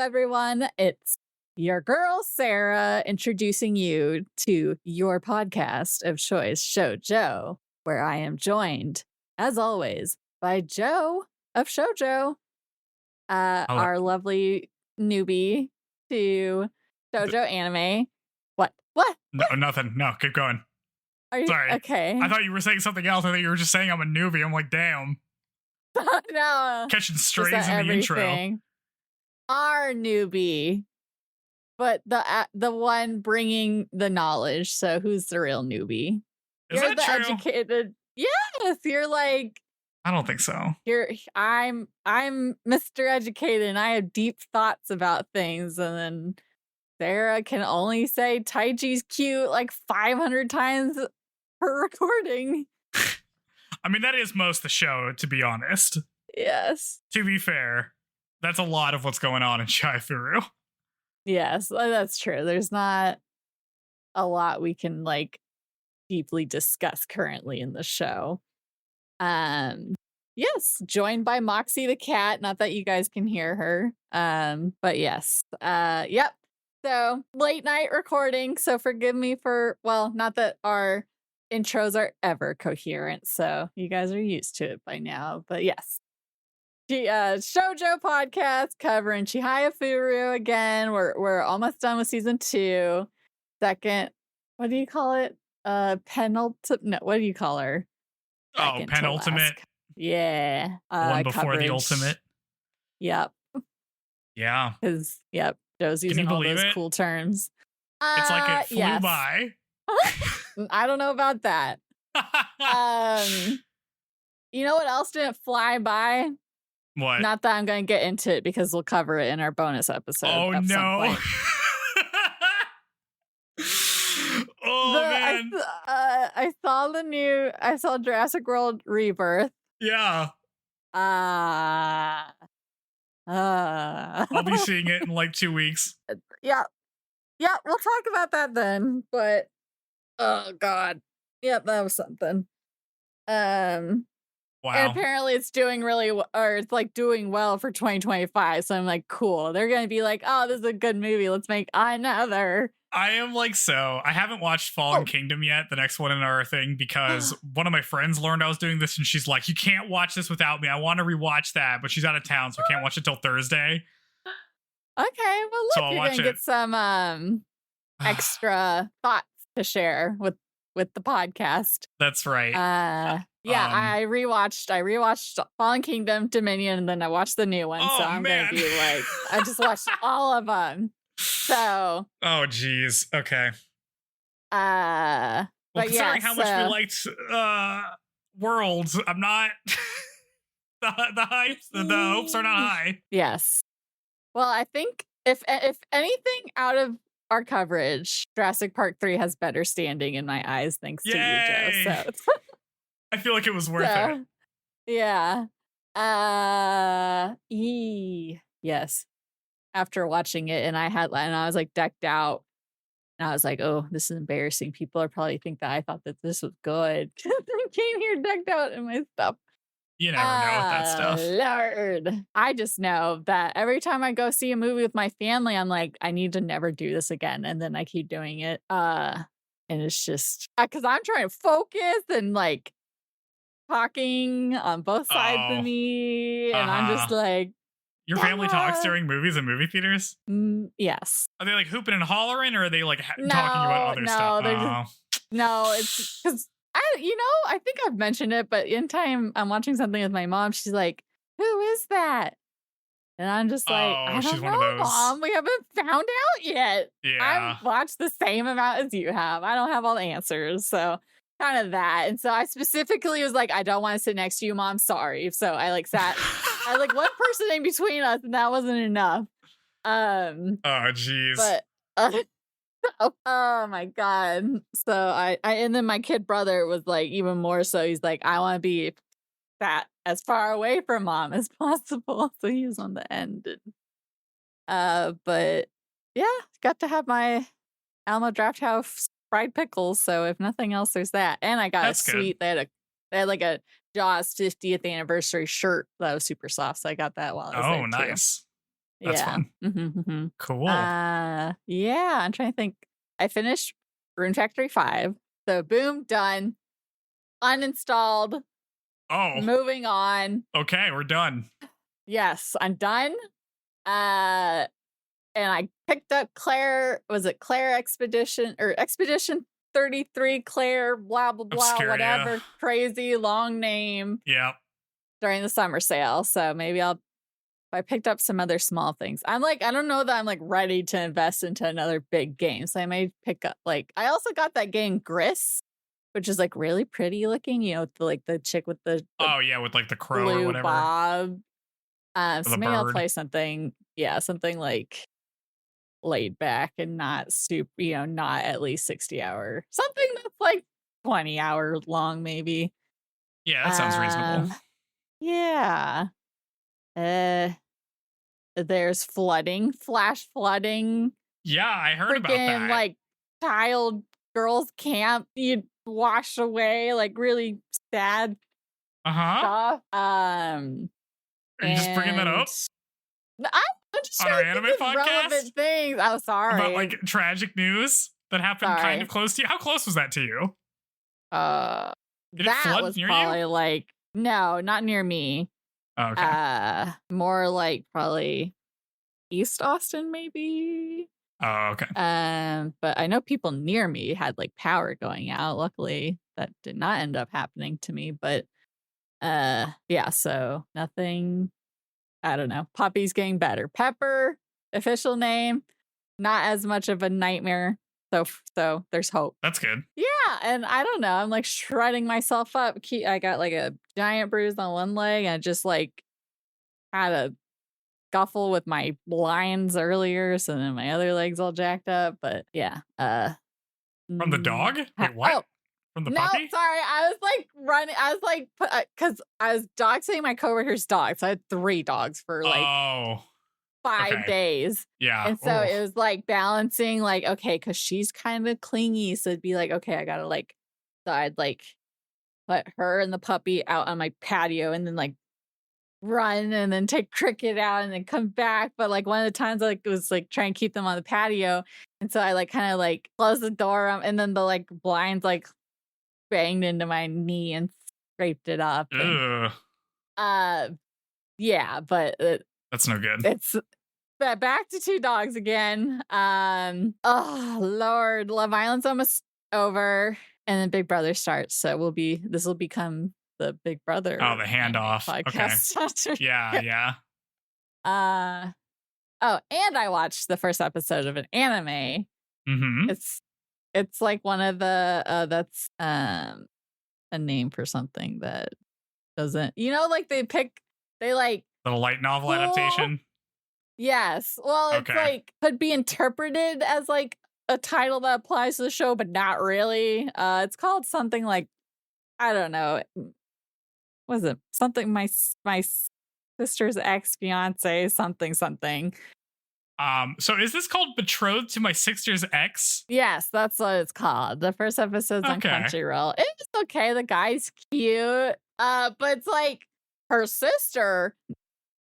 everyone. It's your girl, Sarah, introducing you to your podcast of choice, Shoujo, where I am joined, as always, by Joe of Shoujo, our lovely newbie to Shoujo anime. What? No, nothing. No, keep going. Are you Sorry. okay? I thought you were saying something else. I thought you were just saying I'm a newbie. I'm like, damn. No. Catching strays in the intro. Our newbie, but the one bringing the knowledge. So who's the real newbie? Is You're that the true? educated. Yes, you're like. I don't think so. I'm Mr. Educated, and I have deep thoughts about things, and then Sarah can only say Taiji's cute like 500 times per recording. I mean, that is most of the show, to be honest. Yes. To be fair, that's a lot of what's going on in Chihayafuru. Yes, that's true. There's not a lot we can like deeply discuss currently in the show. Yes, joined by Moxie the cat. Not that you guys can hear her. But yes. Yep. So late night recording. So forgive me for, well, not that our intros are ever coherent, so you guys are used to it by now. But yes. Shoujo podcast covering Chihayafuru again. We're almost done with season 2. Second, what do you call it? Penultimate. No, what do you call her? Second penultimate. Yeah. One before coverage. the ultimate. Yep. Yeah. Because Joe's using all those cool terms. It's like it flew by. I don't know about that. You know what else didn't fly by? What? Not that I'm going to get into it because we'll cover it in our bonus episode. Oh, no. Man. I saw Jurassic World Rebirth. Yeah. I'll be seeing it in like 2 weeks. Yeah, we'll talk about that then. But oh god, yep, that was something. Wow. And apparently it's doing it's like doing well for 2025. So I'm like, cool. They're gonna be like, oh, this is a good movie. Let's make another. I am like, so I haven't watched Fallen Kingdom yet, the next one in our thing, because one of my friends learned I was doing this, and she's like, you can't watch this without me. I want to rewatch that, but she's out of town, so I can't watch it till Thursday. Okay, well, look, so you're gonna get some extra thoughts to share with the podcast. That's right. Yeah, I rewatched Fallen Kingdom, Dominion, and then I watched the new one. So I'm gonna be like, I just watched all of them. So. Oh, geez. Okay. Well, considering how much we liked Worlds, I'm not. the hopes are not high. Yes. Well, I think if anything out of our coverage, Jurassic Park 3 has better standing in my eyes, thanks to you, Joe. So. I feel like it was worth it. Yeah. Yes. After watching it, and I was like decked out, and I was like, oh, this is embarrassing. People are probably think that I thought that this was good. I came here decked out in my stuff. You never know with that stuff. Lord. I just know that every time I go see a movie with my family, I'm like, I need to never do this again. And then I keep doing it. And it's just because I'm trying to focus and like talking on both sides of me. And I'm just like, your family talks during movies in movie theaters? Yes. Are they like hooping and hollering, or are they like talking about other stuff? No, it's because I think I've mentioned it, but in time I'm watching something with my mom. She's like, who is that? And I'm just like, I don't know, Mom. We haven't found out yet. Yeah. I've watched the same amount as you have. I don't have all the answers. So kind of that. And so I specifically was like, I don't want to sit next to you, Mom. Sorry. So I like sat, I like one person in between us, and that wasn't enough. Oh, geez. But oh my god. So I and then my kid brother was like even more so. He's like, I want to be sat as far away from Mom as possible. So he was on the end. But yeah, got to have my Alamo Drafthouse fried pickles. So if nothing else, there's that. And I got a sweet. They had like a Jaws 50th anniversary shirt that was super soft. So I got that while I was there. Oh, nice. That's fun. Cool. Yeah, I'm trying to think. I finished Rune Factory 5. So boom, done. Uninstalled. Oh. Moving on. Okay, we're done. Yes, I'm done. And I picked up Claire, was it Claire Expedition or Expedition 33 Claire, blah, blah, blah, Obscuria. whatever. Crazy long name. Yeah. During the summer sale. So maybe I picked up some other small things. I'm like, I don't know that I'm like ready to invest into another big game. So I may pick up like, I also got that game Gris, which is like really pretty looking, you know, the chick with the oh yeah, with like the crow blue or whatever. bob. So maybe I'll bird. play something like laid back and not super, you know, not at least 60 hour, something that's like 20 hour long, maybe. Yeah, that sounds reasonable. Yeah. There's flash flooding. Yeah, I heard about that. Like child girls camp, you wash away, like really sad stuff. Are you just bringing that up? I'm just on our trying to anime think of podcast? relevant things. Oh, sorry. About like tragic news that happened kind of close to you. How close was that to you? Did it flood was near probably you? like no, not near me. Oh, okay. More like probably East Austin, maybe. Oh, okay. But I know people near me had like power going out. Luckily, that did not end up happening to me. But yeah, so nothing. I don't know. Poppy's getting better. Pepper, official name, not as much of a nightmare. So there's hope. That's good. Yeah, and I don't know. I'm like shredding myself up. I got like a giant bruise on one leg, and I just like had a scuffle with my blinds earlier, so then my other leg's all jacked up. But yeah, from the dog? Wait, what? Oh, from the no, puppy? Sorry, I was like running. I was like, because I was dog sitting my coworker's dogs. So I had 3 dogs for like 5 days. Yeah, and so it was like balancing, like okay, because she's kind of clingy, so it'd be like okay, I gotta like, so I'd like put her and the puppy out on my patio, and then like run and then take Cricket out and then come back. But like one of the times I like was like trying to keep them on the patio, and so I like kind of like closed the door, and then the like blinds like banged into my knee and scraped it up. And, yeah, but that's no good. It's back to 2 dogs again. Oh Lord, Love Island's almost over, and then Big Brother starts. So this will become the Big Brother. Oh, the handoff podcast. Okay. Yeah. Oh, and I watched the first episode of an anime. Mm-hmm. It's like one of the that's a name for something that doesn't, you know, like they like the light novel adaptation. Yes. Well, it's like could be interpreted as like a title that applies to the show, but not really. It's called something like, I don't know. Was it something my sister's ex-fiance, something. So is this called Betrothed to My Sister's Ex? Yes, that's what it's called. The first episode's on Crunchyroll. It's okay. The guy's cute. But it's like her sister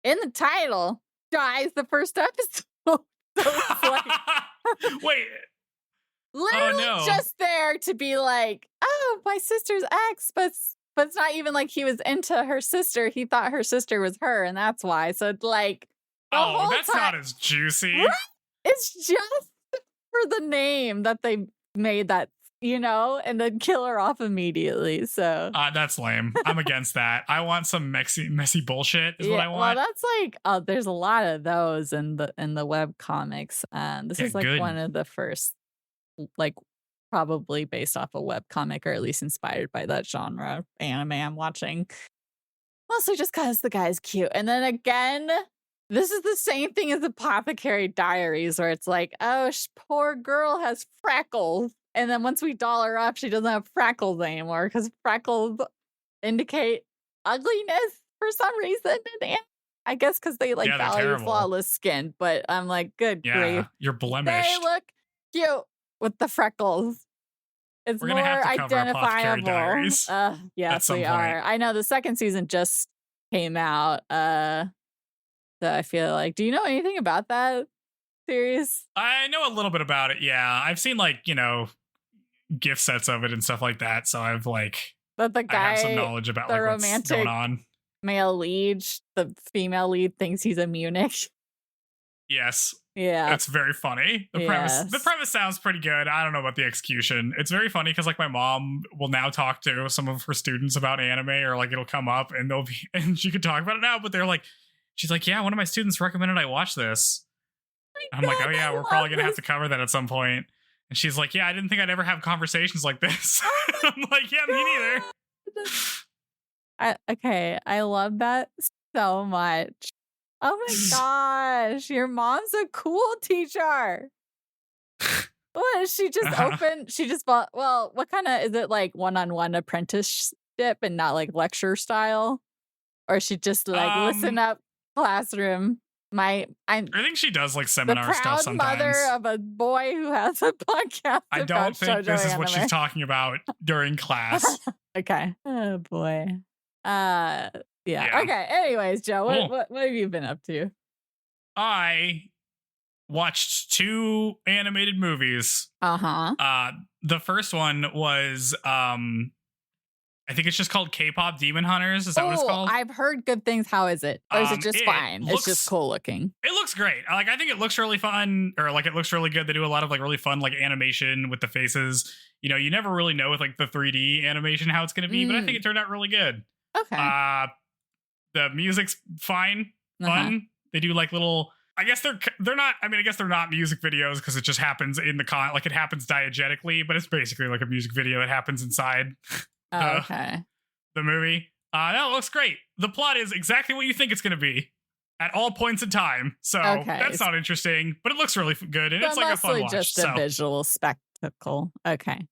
in the title dies the first episode. So it's like wait. Literally just there to be like, oh, my sister's ex, but it's not even like he was into her sister. He thought her sister was her, and that's why. So it's like, that's not as juicy. Right? It's just for the name that they made that, you know, and then kill her off immediately. So that's lame. I'm against that. I want some messy bullshit is what I want. Well, that's like there's a lot of those in the web comics. This is like one of the first, like probably based off a web comic, or at least inspired by that genre of anime I'm watching. Mostly just because the guy's cute. And then again, this is the same thing as Apothecary Diaries, where it's like, oh, poor girl has freckles. And then once we doll her up, she doesn't have freckles anymore, because freckles indicate ugliness for some reason. And I guess because they like value flawless skin. But I'm like, good grief. You're blemished. They look cute with the freckles. It's more identifiable. Yes, we are. I know the second season just came out. So I feel like, do you know anything about that series? I know a little bit about it. Yeah, I've seen like gift sets of it and stuff like that. So I've like But the I have some guy, knowledge about the like what's going romantic on. male lead, the female lead thinks he's a Munich. Yes. Yeah. It's very funny. The premise sounds pretty good. I don't know about the execution. It's very funny because like my mom will now talk to some of her students about anime, or like it'll come up and they'll be and she could talk about it now, but they're like, she's like, yeah, one of my students recommended I watch this. I'm like, oh yeah, we're probably gonna have to cover that at some point. And she's like, yeah, I didn't think I'd ever have conversations like this. I'm like, yeah, me neither. I love that so much. Oh my gosh, your mom's a cool teacher. What, she just opened, she just bought, well, what kind of, is it like one-on-one apprenticeship and not like lecture style? Or she just like, listen up, classroom. I think she does like seminar stuff sometimes. The proud mother of a boy who has a podcast. I don't think this is what she's talking about during class. Okay. Oh boy. Yeah. Okay. Anyways, Joe, what have you been up to? I watched 2 animated movies. The first one was I think it's just called K-pop Demon Hunters. Is that what it's called? I've heard good things. How is it? Or is it just fine? It's just cool looking. It looks great. Like, I think it looks really fun, or like it looks really good. They do a lot of like really fun like animation with the faces. You never really know with like the 3D animation how it's going to be, but I think it turned out really good. Okay. The music's fine, fun. They do like little. I guess they're not. I mean, I guess they're not music videos because it just happens in the like it happens diegetically, but it's basically like a music video that happens inside. The movie. That looks great. The plot is exactly what you think it's going to be at all points in time. So that's not interesting, but it looks really good, and it's like a fun watch. Just a visual spectacle. Okay.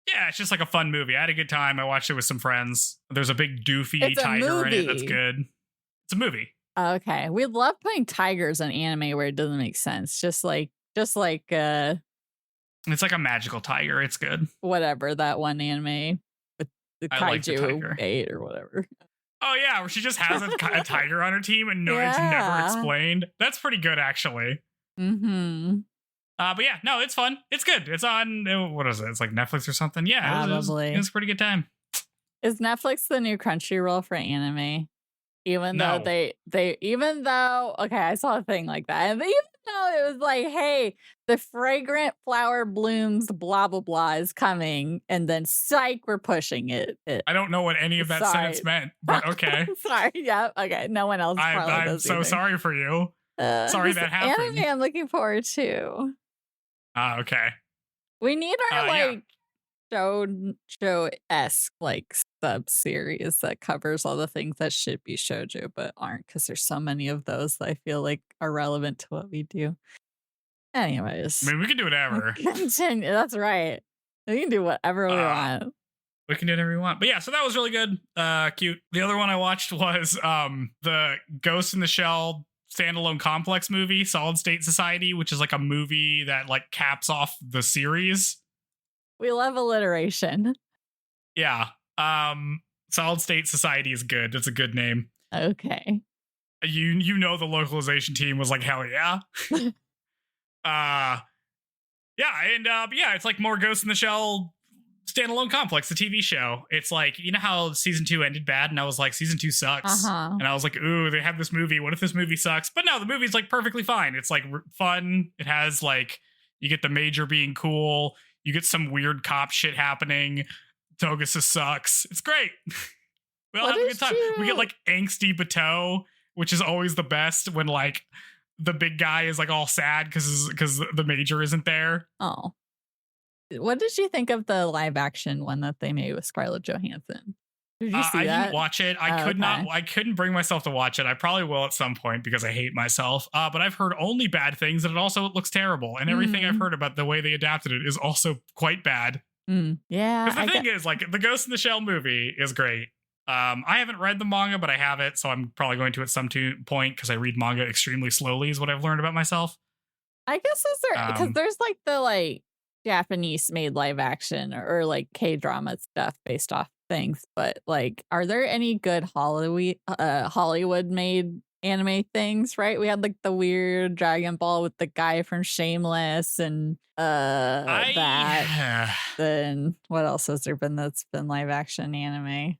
Yeah, it's just like a fun movie. I had a good time. I watched it with some friends. There's a big doofy tiger in it. That's good. It's a movie. Okay. We love putting tigers in anime where it doesn't make sense. Just like it's like a magical tiger. It's good. Whatever, that one anime with the kaiju 8 or whatever. Oh yeah, where she just has a tiger on her team and it's never explained. That's pretty good actually. But yeah, no, it's fun. It's good. It's on, what is it? It's like Netflix or something. Yeah, it was a pretty good time. Is Netflix the new Crunchyroll for anime? Even though okay, I saw a thing like that. And even though it was like, hey, the fragrant flower blooms, blah, blah, blah is coming. And then psych, we're pushing it. I don't know what any of that sentence meant, but okay. Sorry. Yeah. Okay. No one else. I'm so sorry for you. Sorry that happened. Anime I'm looking forward to. Okay. We need our show-esque like sub-series that covers all the things that should be shoujo but aren't, because there's so many of those that I feel like are relevant to what we do. Anyways. I mean, we can do whatever. Continue. That's right. We can do whatever we want. We can do whatever we want. But yeah, so that was really good. Cute. The other one I watched was the Ghost in the Shell standalone complex movie, Solid State Society, which is like a movie that like caps off the series. We love alliteration. Yeah. Solid State Society is good. It's a good name. Okay. You know the localization team was like, hell yeah. It's like more Ghost in the Shell standalone complex, the TV show. It's like, you know how season 2 ended bad, and I was like, season 2 sucks. And I was like, ooh, they have this movie. What if this movie sucks? But no, the movie's like perfectly fine. It's like fun. It has like, you get the major being cool. You get some weird cop shit happening. Togusa sucks. It's great. We all have a good time. We get like angsty Bateau, which is always the best when like the big guy is like all sad because the major isn't there. Oh. What did you think of the live action one that they made with Scarlett Johansson? Did you see that? I didn't watch it. I couldn't bring myself to watch it. I probably will at some point because I hate myself. But I've heard only bad things, and it looks terrible. And everything I've heard about the way they adapted it is also quite bad. Yeah. Because the thing is, like, the Ghost in the Shell movie is great. I haven't read the manga, but I have it, so I'm probably going to at some point because I read manga extremely slowly is what I've learned about myself. I guess because there's like the like Japanese made live action or like K-drama stuff based off things, but like, are there any good Hollywood made anime things, right? We had like the weird Dragon Ball with the guy from Shameless and that. Then what else has there been that's been live action anime?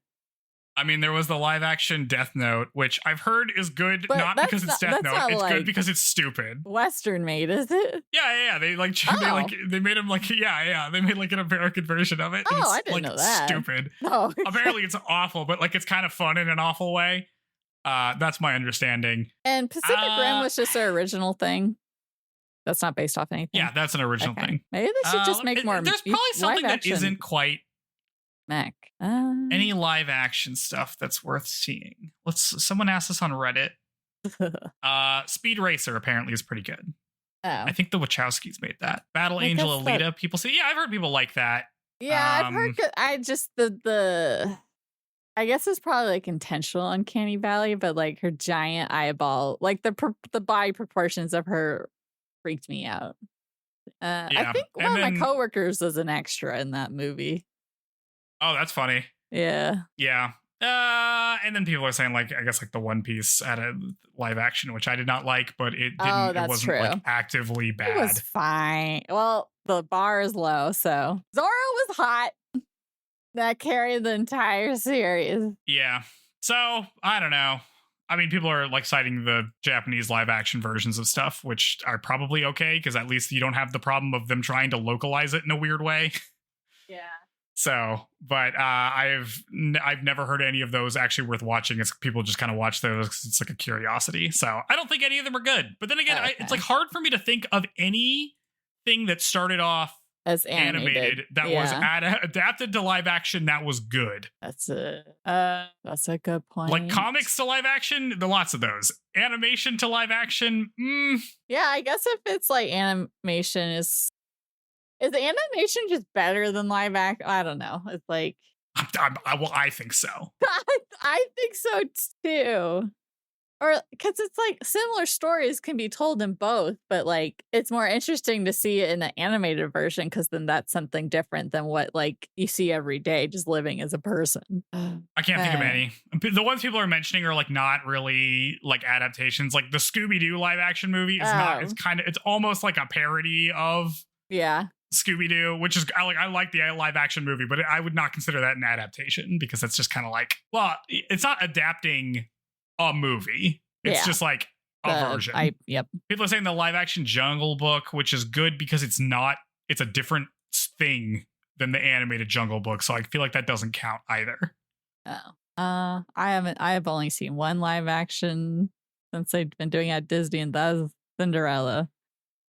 I mean, there was the live action Death Note, which I've heard is good, But not because it's Death Note. It's like good because it's stupid. Western made, is it? Yeah. They made him like they made like an American version of it. Oh, and it's, I didn't know that. Stupid. No. Apparently, it's awful, but like it's kind of fun in an awful way. That's my understanding. And Pacific Rim was just their original thing. That's not based off anything. Yeah, that's an original thing. Maybe they should just make more. There's probably something that isn't quite any live action stuff that's worth seeing. Someone asked us on Reddit. Speed Racer apparently is pretty good. Oh. I think the Wachowskis made that. Battle Angel Alita. People say, yeah, I've heard people like that. Yeah, I've heard. I just I guess it's probably like intentional Uncanny Valley, but like her giant eyeball, like the body proportions of her freaked me out. I think one of my coworkers was an extra in that movie. Oh, that's funny. Yeah. Yeah. And then people are saying like, I guess like the One Piece at a live action, which I did not like, but it didn't. It wasn't true. Like actively bad. It was fine. Well, the bar is low, so Zoro was hot. That carried the entire series. Yeah. So I don't know. I mean, people are like citing the Japanese live action versions of stuff, which are probably okay because at least you don't have the problem of them trying to localize it in a weird way. Yeah. So, but I've never heard any of those actually worth watching. It's people just kind of watch those because it's like a curiosity. So I don't think any of them are good. But then again, it's like hard for me to think of anything that started off as animated that was adapted to live action that was good. That's a good point. Like comics to live action, there are lots of those. Animation to live action, yeah, I guess if it's like animation is the animation just better than live action? I don't know. It's like I think so. I think so too. Or because it's like similar stories can be told in both, but like it's more interesting to see it in the animated version because then that's something different than what like you see every day just living as a person. I can't think of any. The ones people are mentioning are like not really like adaptations. Like the Scooby-Doo live action movie is not. It's almost like a parody of Scooby-Doo, which is I like the live action movie, but I would not consider that an adaptation because that's just kind of like, well, it's not adapting a movie. It's just like a version. People are saying the live action Jungle Book, which is good because it's a different thing than the animated Jungle Book. So I feel like that doesn't count either. I have only seen one live action since they've been doing it at Disney, and that was Cinderella.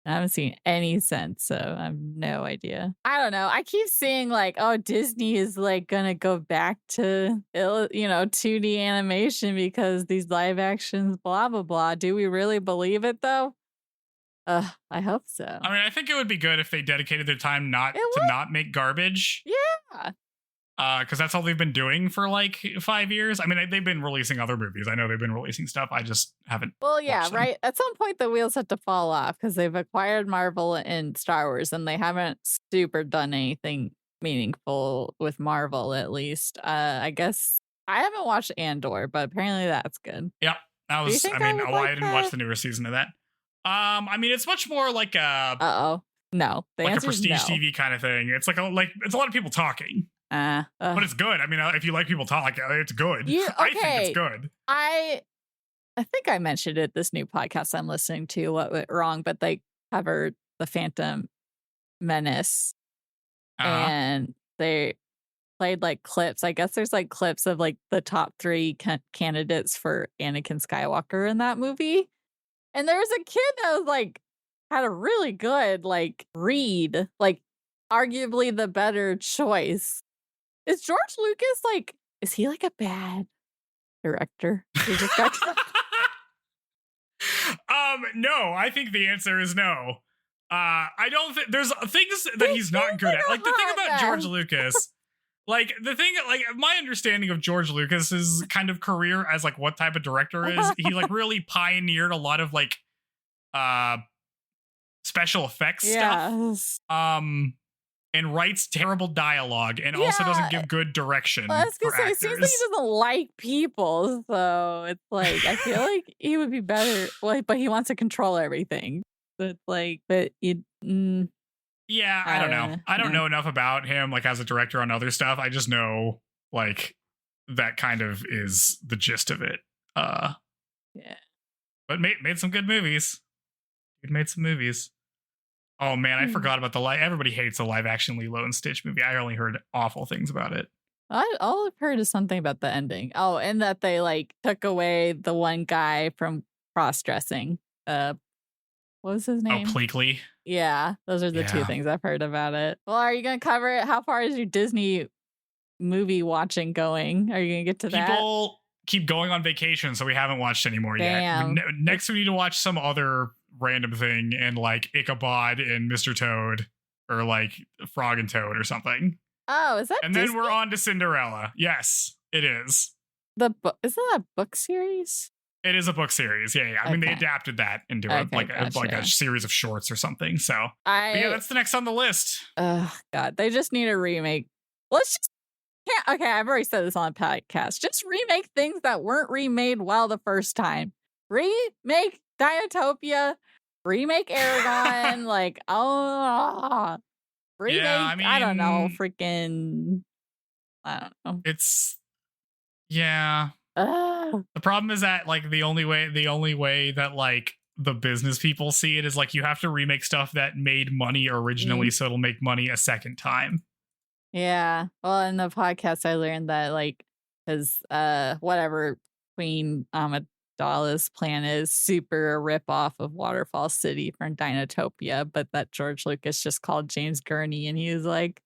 I haven't seen any since, so I have no idea. I don't know. I keep seeing like, oh, Disney is like gonna go back to 2D animation because these live actions, blah blah blah. Do we really believe it though? I hope so. I mean, I think it would be good if they dedicated their time not make garbage. Yeah. Because that's all they've been doing for like 5 years. I mean, they've been releasing other movies. I know they've been releasing stuff. I just haven't. Well, yeah, right. At some point, the wheels have to fall off because they've acquired Marvel and Star Wars, and they haven't super done anything meaningful with Marvel, at least. I guess I haven't watched Andor, but apparently that's good. Yeah, that was. I didn't watch the newer season of that. I mean, it's much more like a. No, like a prestige TV kind of thing. It's it's a lot of people talking. But it's good. I mean, if you like people talk, it's good. I think it's good. I think I mentioned it, this new podcast I'm listening to, What Went Wrong, but they covered the Phantom Menace. And they played like clips. I guess there's like clips of like the top 3 candidates for Anakin Skywalker in that movie. And there was a kid that was like, had a really good like read, like arguably the better choice. Is George Lucas like, is he like a bad director? No, I think the answer is no. I don't think there's things that he's not good at. Like the thing about George Lucas, like the thing, like my understanding of George Lucas's kind of career as like what type of director is, he like really pioneered a lot of like special effects stuff. and writes terrible dialogue and also doesn't give good direction. I was gonna for say, it actors. seems like he doesn't like people, so it's like I feel like he would be better. Well, but he wants to control everything. So it's like, but you. Yeah, I don't know. I don't know enough about him, like, as a director on other stuff. I just know, like, that kind of is the gist of it. Yeah. But made some good movies. It made some movies. Oh, man, I forgot about everybody hates the live-action Lilo and Stitch movie. I only heard awful things about it. All I've heard is something about the ending. Oh, and that they, like, took away the one guy from cross-dressing. What was his name? Oh, Pleakley. Yeah, those are the two things I've heard about it. Well, are you going to cover it? How far is your Disney movie watching going? Are you going to get to that? People keep going on vacation, so we haven't watched any more yet. Next, we need to watch some other random thing and, like, Ichabod and Mr. Toad, or, like, Frog and Toad or something. Oh, is that And Disney? then we're on to Cinderella. Yes, it is. Isn't that a book series? It is a book series. Yeah. I mean, they adapted that into a series of shorts or something. So, yeah, that's the next on the list. Oh, God. They just need a remake. Okay, I've already said this on the podcast. Just remake things that weren't remade well the first time. Remake Dinotopia. Remake Aragon. Remake, yeah, I mean, I don't know. Freaking, I don't know. It's, yeah. The problem is that, like, the only way that, like, the business people see it is, like, you have to remake stuff that made money originally, so it'll make money a second time. Yeah. Well, in the podcast, I learned that, like, because whatever Queen Amidala's plan is super a rip-off of Waterfall City from Dinotopia, but that George Lucas just called James Gurney, and he was like,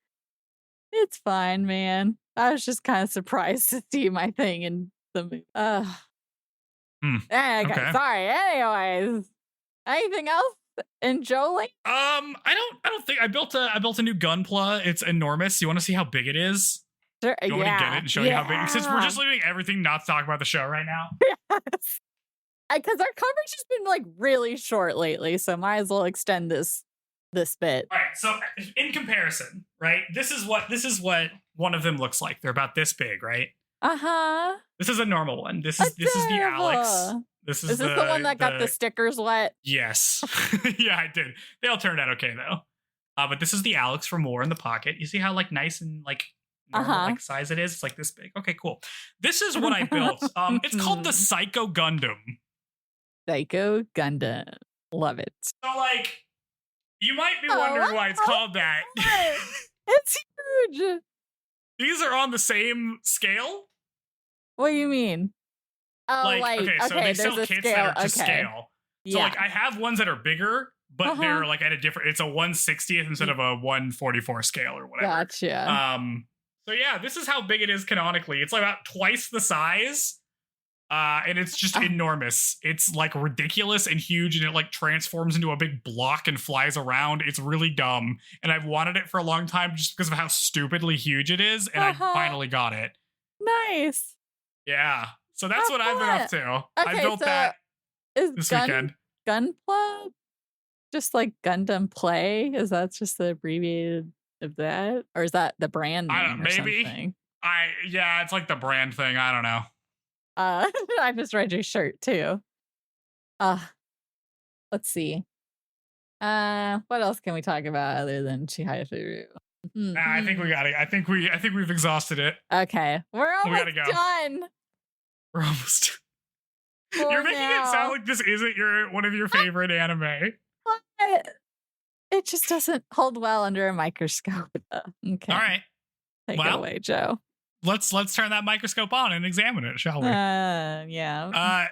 it's fine, man. I was just kind of surprised to see my thing in the movie. Okay. Sorry. Anyways, anything else in Jolie? I don't think I built a new Gunpla. It's enormous. You want to see how big it is? Sure. You want me to get it and show you how big? Since we're just leaving everything not to talk about the show right now. Yes. Because our coverage has been, like, really short lately, so might as well extend this bit. All right. So in comparison, right? This is what one of them looks like. They're about this big, right? Uh-huh. This is a normal one. This is the Alex. Is this the one that got the stickers wet? Yes. Yeah, I did. They all turned out okay though. But this is the Alex for More in the Pocket. You see how, like, nice and, like, normal, like, size it is? It's like this big. Okay, cool. This is what I built. It's called the Psycho Gundam. Psycho Gundam. Love it. So, like, you might be wondering why it's called that. It's huge. These are on the same scale? What do you mean? Oh, so they sell kits that are to scale. So, like, I have ones that are bigger, but they're, like, at a different, it's a 1/60th instead of a 1/44 scale or whatever. Gotcha. So yeah, this is how big it is canonically. It's like about twice the size. And it's just enormous. It's, like, ridiculous and huge, and it, like, transforms into a big block and flies around. It's really dumb. And I've wanted it for a long time just because of how stupidly huge it is, and I finally got it. Nice. Yeah. So that's what I've been up to. I built that this weekend. Gunpla? Just like Gundam Play? Is that just the abbreviated of that? Or is that the brand name or maybe. something? Yeah, it's like the brand thing. I don't know. I just read your shirt too. Let's see. What else can we talk about other than Chihayafuru? I think we got it. I think we've exhausted it. Okay, we're almost done. We're almost. You're making it sound like this isn't one of your favorite anime. It just doesn't hold well under a microscope. Okay. All right. Take it away, Joe. Let's turn that microscope on and examine it, shall we? Yeah.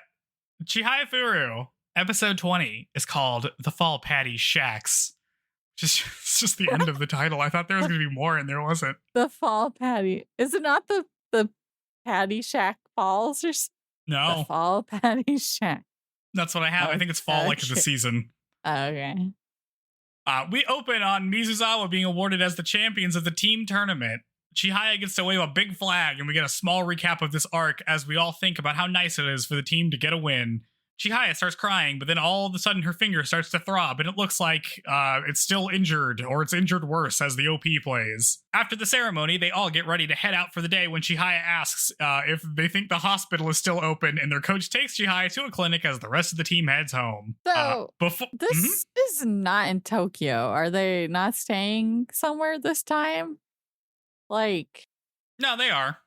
Chihayafuru, episode 20, is called The Fall Patty Shacks. It's just the end of the title. I thought there was going to be more, and there wasn't. The Fall Patty. Is it not the Patty Shack Falls? Or no. The Fall Patty Shack. That's what I have. I think it's fall, like the season. Okay. We open on Mizuzawa being awarded as the champions of the team tournament. Chihaya gets to wave a big flag, and we get a small recap of this arc as we all think about how nice it is for the team to get a win. Chihaya starts crying, but then all of a sudden her finger starts to throb, and it looks like it's still injured, or it's injured worse as the OP plays. After the ceremony, they all get ready to head out for the day when Chihaya asks if they think the hospital is still open, and their coach takes Chihaya to a clinic as the rest of the team heads home. So, this is not in Tokyo. Are they not staying somewhere this time? Like... No, they are.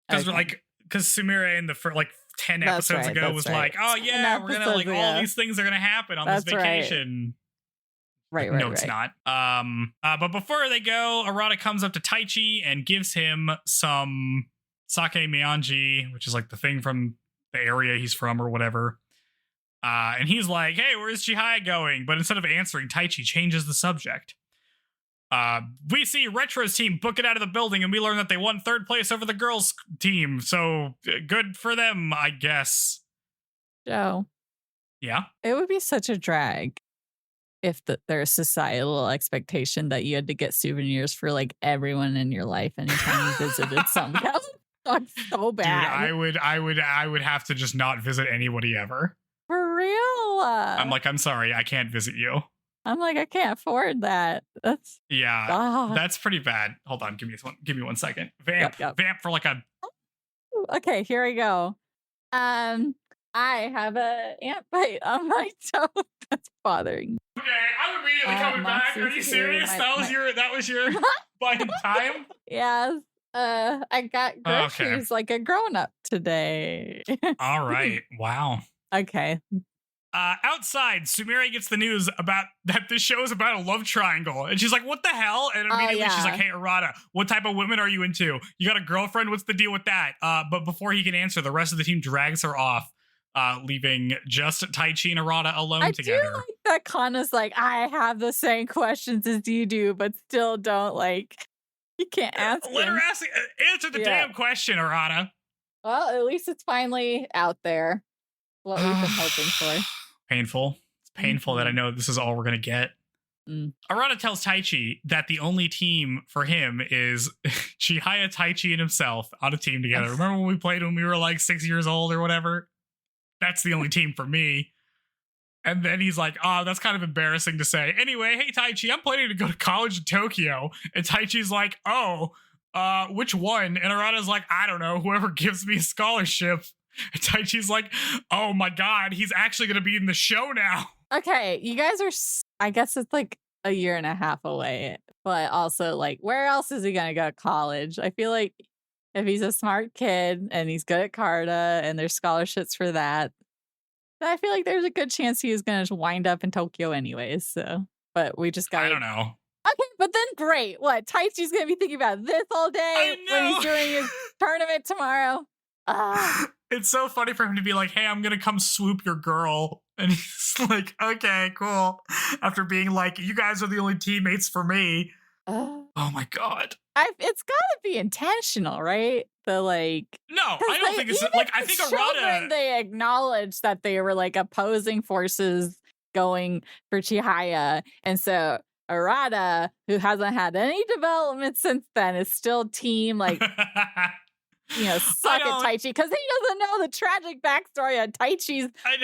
Because Sumire in the first, 10 episodes ago was like, oh yeah, we're gonna all these things are gonna happen on this vacation. Right. No, it's not. But before they go, Arata comes up to Taichi and gives him some sake meanji, which is like the thing from the area he's from or whatever. And he's like, hey, where's Chihaya going? But instead of answering, Taichi changes the subject. We see Retro's team book it out of the building, and we learn that they won 3rd place over the girls' team. So good for them, I guess. Joe. Yeah? It would be such a drag if there's societal expectation that you had to get souvenirs for everyone in your life anytime you visited someone. That would suck so bad. Dude, I would have to just not visit anybody ever. For real? I'm sorry, I can't visit you. I'm like, I can't afford that. That's that's pretty bad. Hold on, give me one second. Vamp for a... Okay, here we go. I have an ant bite on my toe that's bothering me. Okay, I'm immediately coming back. Are you serious? That was your buying time? Yes. I got groceries like a grown-up today. All right. Wow. Okay. Outside, Sumire gets the news about that this show is about a love triangle. And she's like, what the hell? And immediately she's like, hey, Arata, what type of women are you into? You got a girlfriend? What's the deal with that? But before he can answer, the rest of the team drags her off, leaving just Taichi and Arata alone together. I do like that Kana's like, I have the same questions as you do, but still don't you can't ask Let her answer the damn question, Arata. Well, at least it's finally out there. What we've been hoping for. Painful. It's painful that I know this is all we're going to get. Arata tells Taichi that the only team for him is Chihaya, Taichi, and himself on a team together. Remember when we played when we were 6 years old or whatever? That's the only team for me. And then he's like, oh, that's kind of embarrassing to say. Anyway, hey, Taichi, I'm planning to go to college in Tokyo. And Taichi's like, oh, which one? And Arata's like, I don't know, whoever gives me a scholarship. And Taichi's like, oh my god, he's actually going to be in the show now. Okay, you guys are, I guess it's a year and a half away. But also, where else is he going to go to college? I feel like if he's a smart kid and he's good at Carta and there's scholarships for that, then I feel like there's a good chance he was going to wind up in Tokyo anyways. So, but we just got... I don't know. Okay, but then great. What, Taichi's going to be thinking about this all day when he's doing his tournament tomorrow? It's so funny for him to be like, hey, I'm going to come swoop your girl. And he's like, okay, cool. After being like, you guys are the only teammates for me. Oh my God. It's got to be intentional, right? No, I don't think it's I think Arata... They acknowledged that they were opposing forces going for Chihaya. And so Arata, who hasn't had any development since then, is still team suck at Taichi because he doesn't know the tragic backstory on Taichi's flight.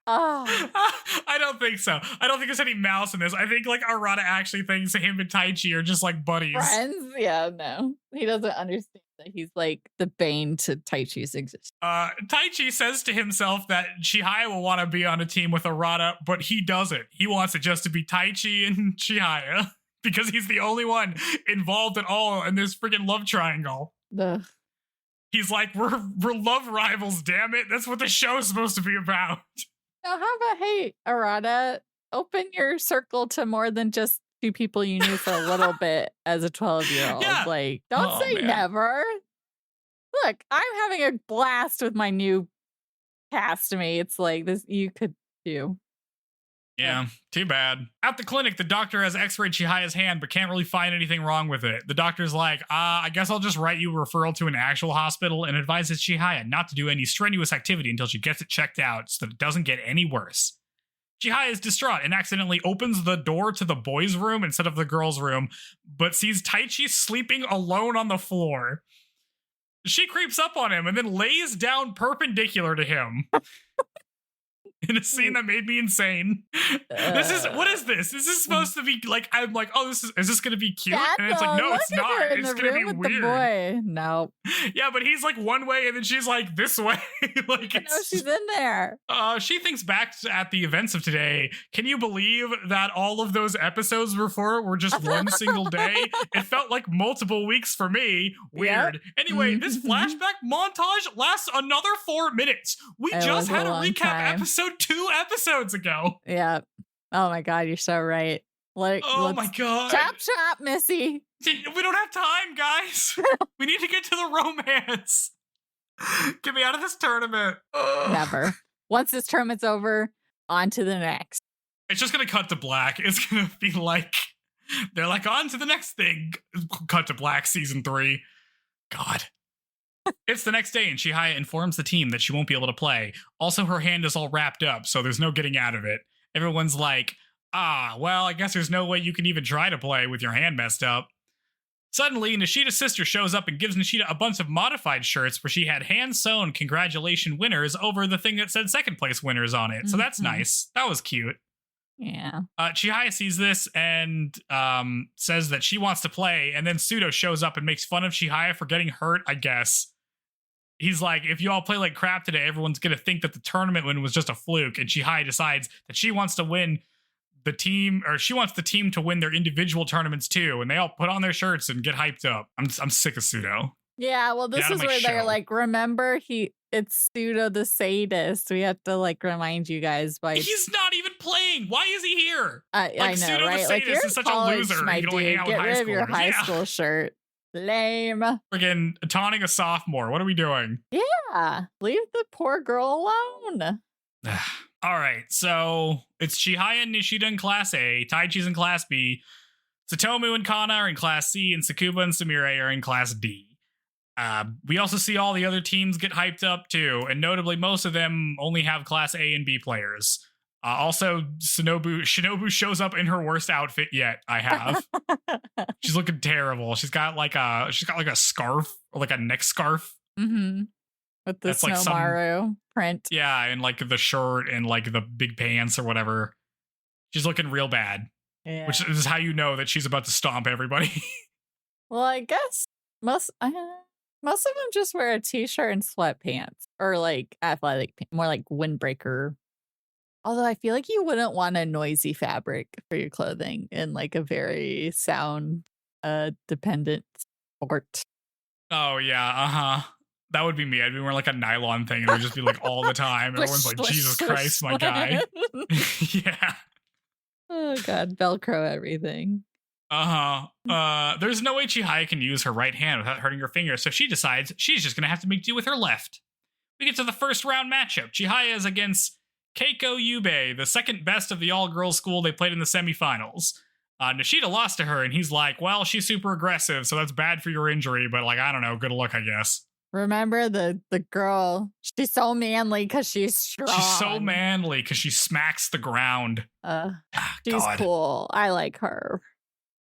I don't think so. I don't think there's any malice in this. I think Arata actually thinks him and Taichi are just buddies. Friends? Yeah, no. He doesn't understand that he's the bane to Taichi's existence. Taichi says to himself that Chihaya will want to be on a team with Arata, but he doesn't. He wants it just to be Taichi and Chihaya because he's the only one involved at all in this freaking love triangle. Ugh. He's like, we're love rivals, damn it. That's what the show's supposed to be about. Now, how about, hey, Arata, open your circle to more than just 2 people you knew for a little bit as a 12-year-old. Yeah. Don't say never. Look, I'm having a blast with my new castmates. This you could do. Yeah, too bad. At the clinic, the doctor has x-rayed Chihaya's hand, but can't really find anything wrong with it. The doctor's like, I guess I'll just write you a referral to an actual hospital and advises Chihaya not to do any strenuous activity until she gets it checked out so that it doesn't get any worse. Chihaya is distraught and accidentally opens the door to the boys' room instead of the girls' room, but sees Taichi sleeping alone on the floor. She creeps up on him and then lays down perpendicular to him. in a scene that made me insane. What is this? This is supposed to be like, I'm like, oh, is this going to be cute? And it's like, no, it's not. It's going to be weird. The boy. No. Yeah, but he's like one way and then she's like this way. Like, no, she's in there. She thinks back at the events of today. Can you believe that all of those episodes before were just one single day? It felt like multiple weeks for me. Weird. Yep. Anyway, this flashback montage lasts another 4 minutes. We just had a recap episode 2 episodes ago. Yeah. Oh my God, you're so right. Oh my God. Chop, Missy. We don't have time, guys. We need to get to the romance. Get me out of this tournament. Never. Once this tournament's over, on to the next. It's just going to cut to black. It's going to be like, they're like, on to the next thing. Cut to black, season 3. God. It's the next day, and Chihaya informs the team that she won't be able to play. Also, her hand is all wrapped up, so there's no getting out of it. Everyone's like, well, I guess there's no way you can even try to play with your hand messed up. Suddenly, Nishida's sister shows up and gives Nishida a bunch of modified shirts where she had hand-sewn congratulation winners over the thing that said second place winners on it. So that's nice. That was cute. Yeah. Chihaya sees this and says that she wants to play, and then Pseudo shows up and makes fun of Chihaya for getting hurt, I guess. He's like, if you all play like crap today, everyone's going to think that the tournament win was just a fluke, and Chihaya decides that she wants to win the team, or she wants the team to win their individual tournaments too, and they all put on their shirts and get hyped up. I'm sick of Pseudo. Yeah, well, this is where they're like, remember, it's Pseudo the sadist. We have to like remind you guys by he's not even playing. Why is he here? I know, Pseudo right? the sadist is such a loser. My dude, get rid of your high school shirt. Lame. Friggin' taunting a sophomore. What are we doing? Yeah, leave the poor girl alone. All right, so it's Chihaya and Nishida in Class A, Taichi's in Class B, Satomu and Kana are in Class C, and Sakuba and Sumire are in Class D. We also see all the other teams get hyped up too, and notably most of them only have Class A and B players. Also, Shinobu shows up in her worst outfit yet. I have. She's looking terrible. She's got like a scarf, or like a neck scarf. Mm-hmm. With the Sumire print. Yeah, and like the shirt and like the big pants or whatever. She's looking real bad. Yeah. Which is how you know that she's about to stomp everybody. Well, I guess most of them just wear a t-shirt and sweatpants, or like athletic, more like windbreaker. Although I feel like you wouldn't want a noisy fabric for your clothing in like a very sound dependent sport. Oh yeah, that would be me. I'd be wearing like a nylon thing, and it would just be like all the time. Everyone's like, Jesus Christ, my guy. Yeah. Oh God, Velcro everything. There's no way Chihaya can use her right hand without hurting her finger, so she decides she's just gonna have to make do with her left. We get to the first round matchup. Chihaya is against Keiko Yubei, the second best of the all-girls school. They played in the semifinals. Nishida lost to her, and he's like, well, she's super aggressive, so that's bad for your injury, but like, I don't know, good luck, I guess. Remember the girl, she's so manly because she's strong. She's so manly because she smacks the ground. She's cool. I like her.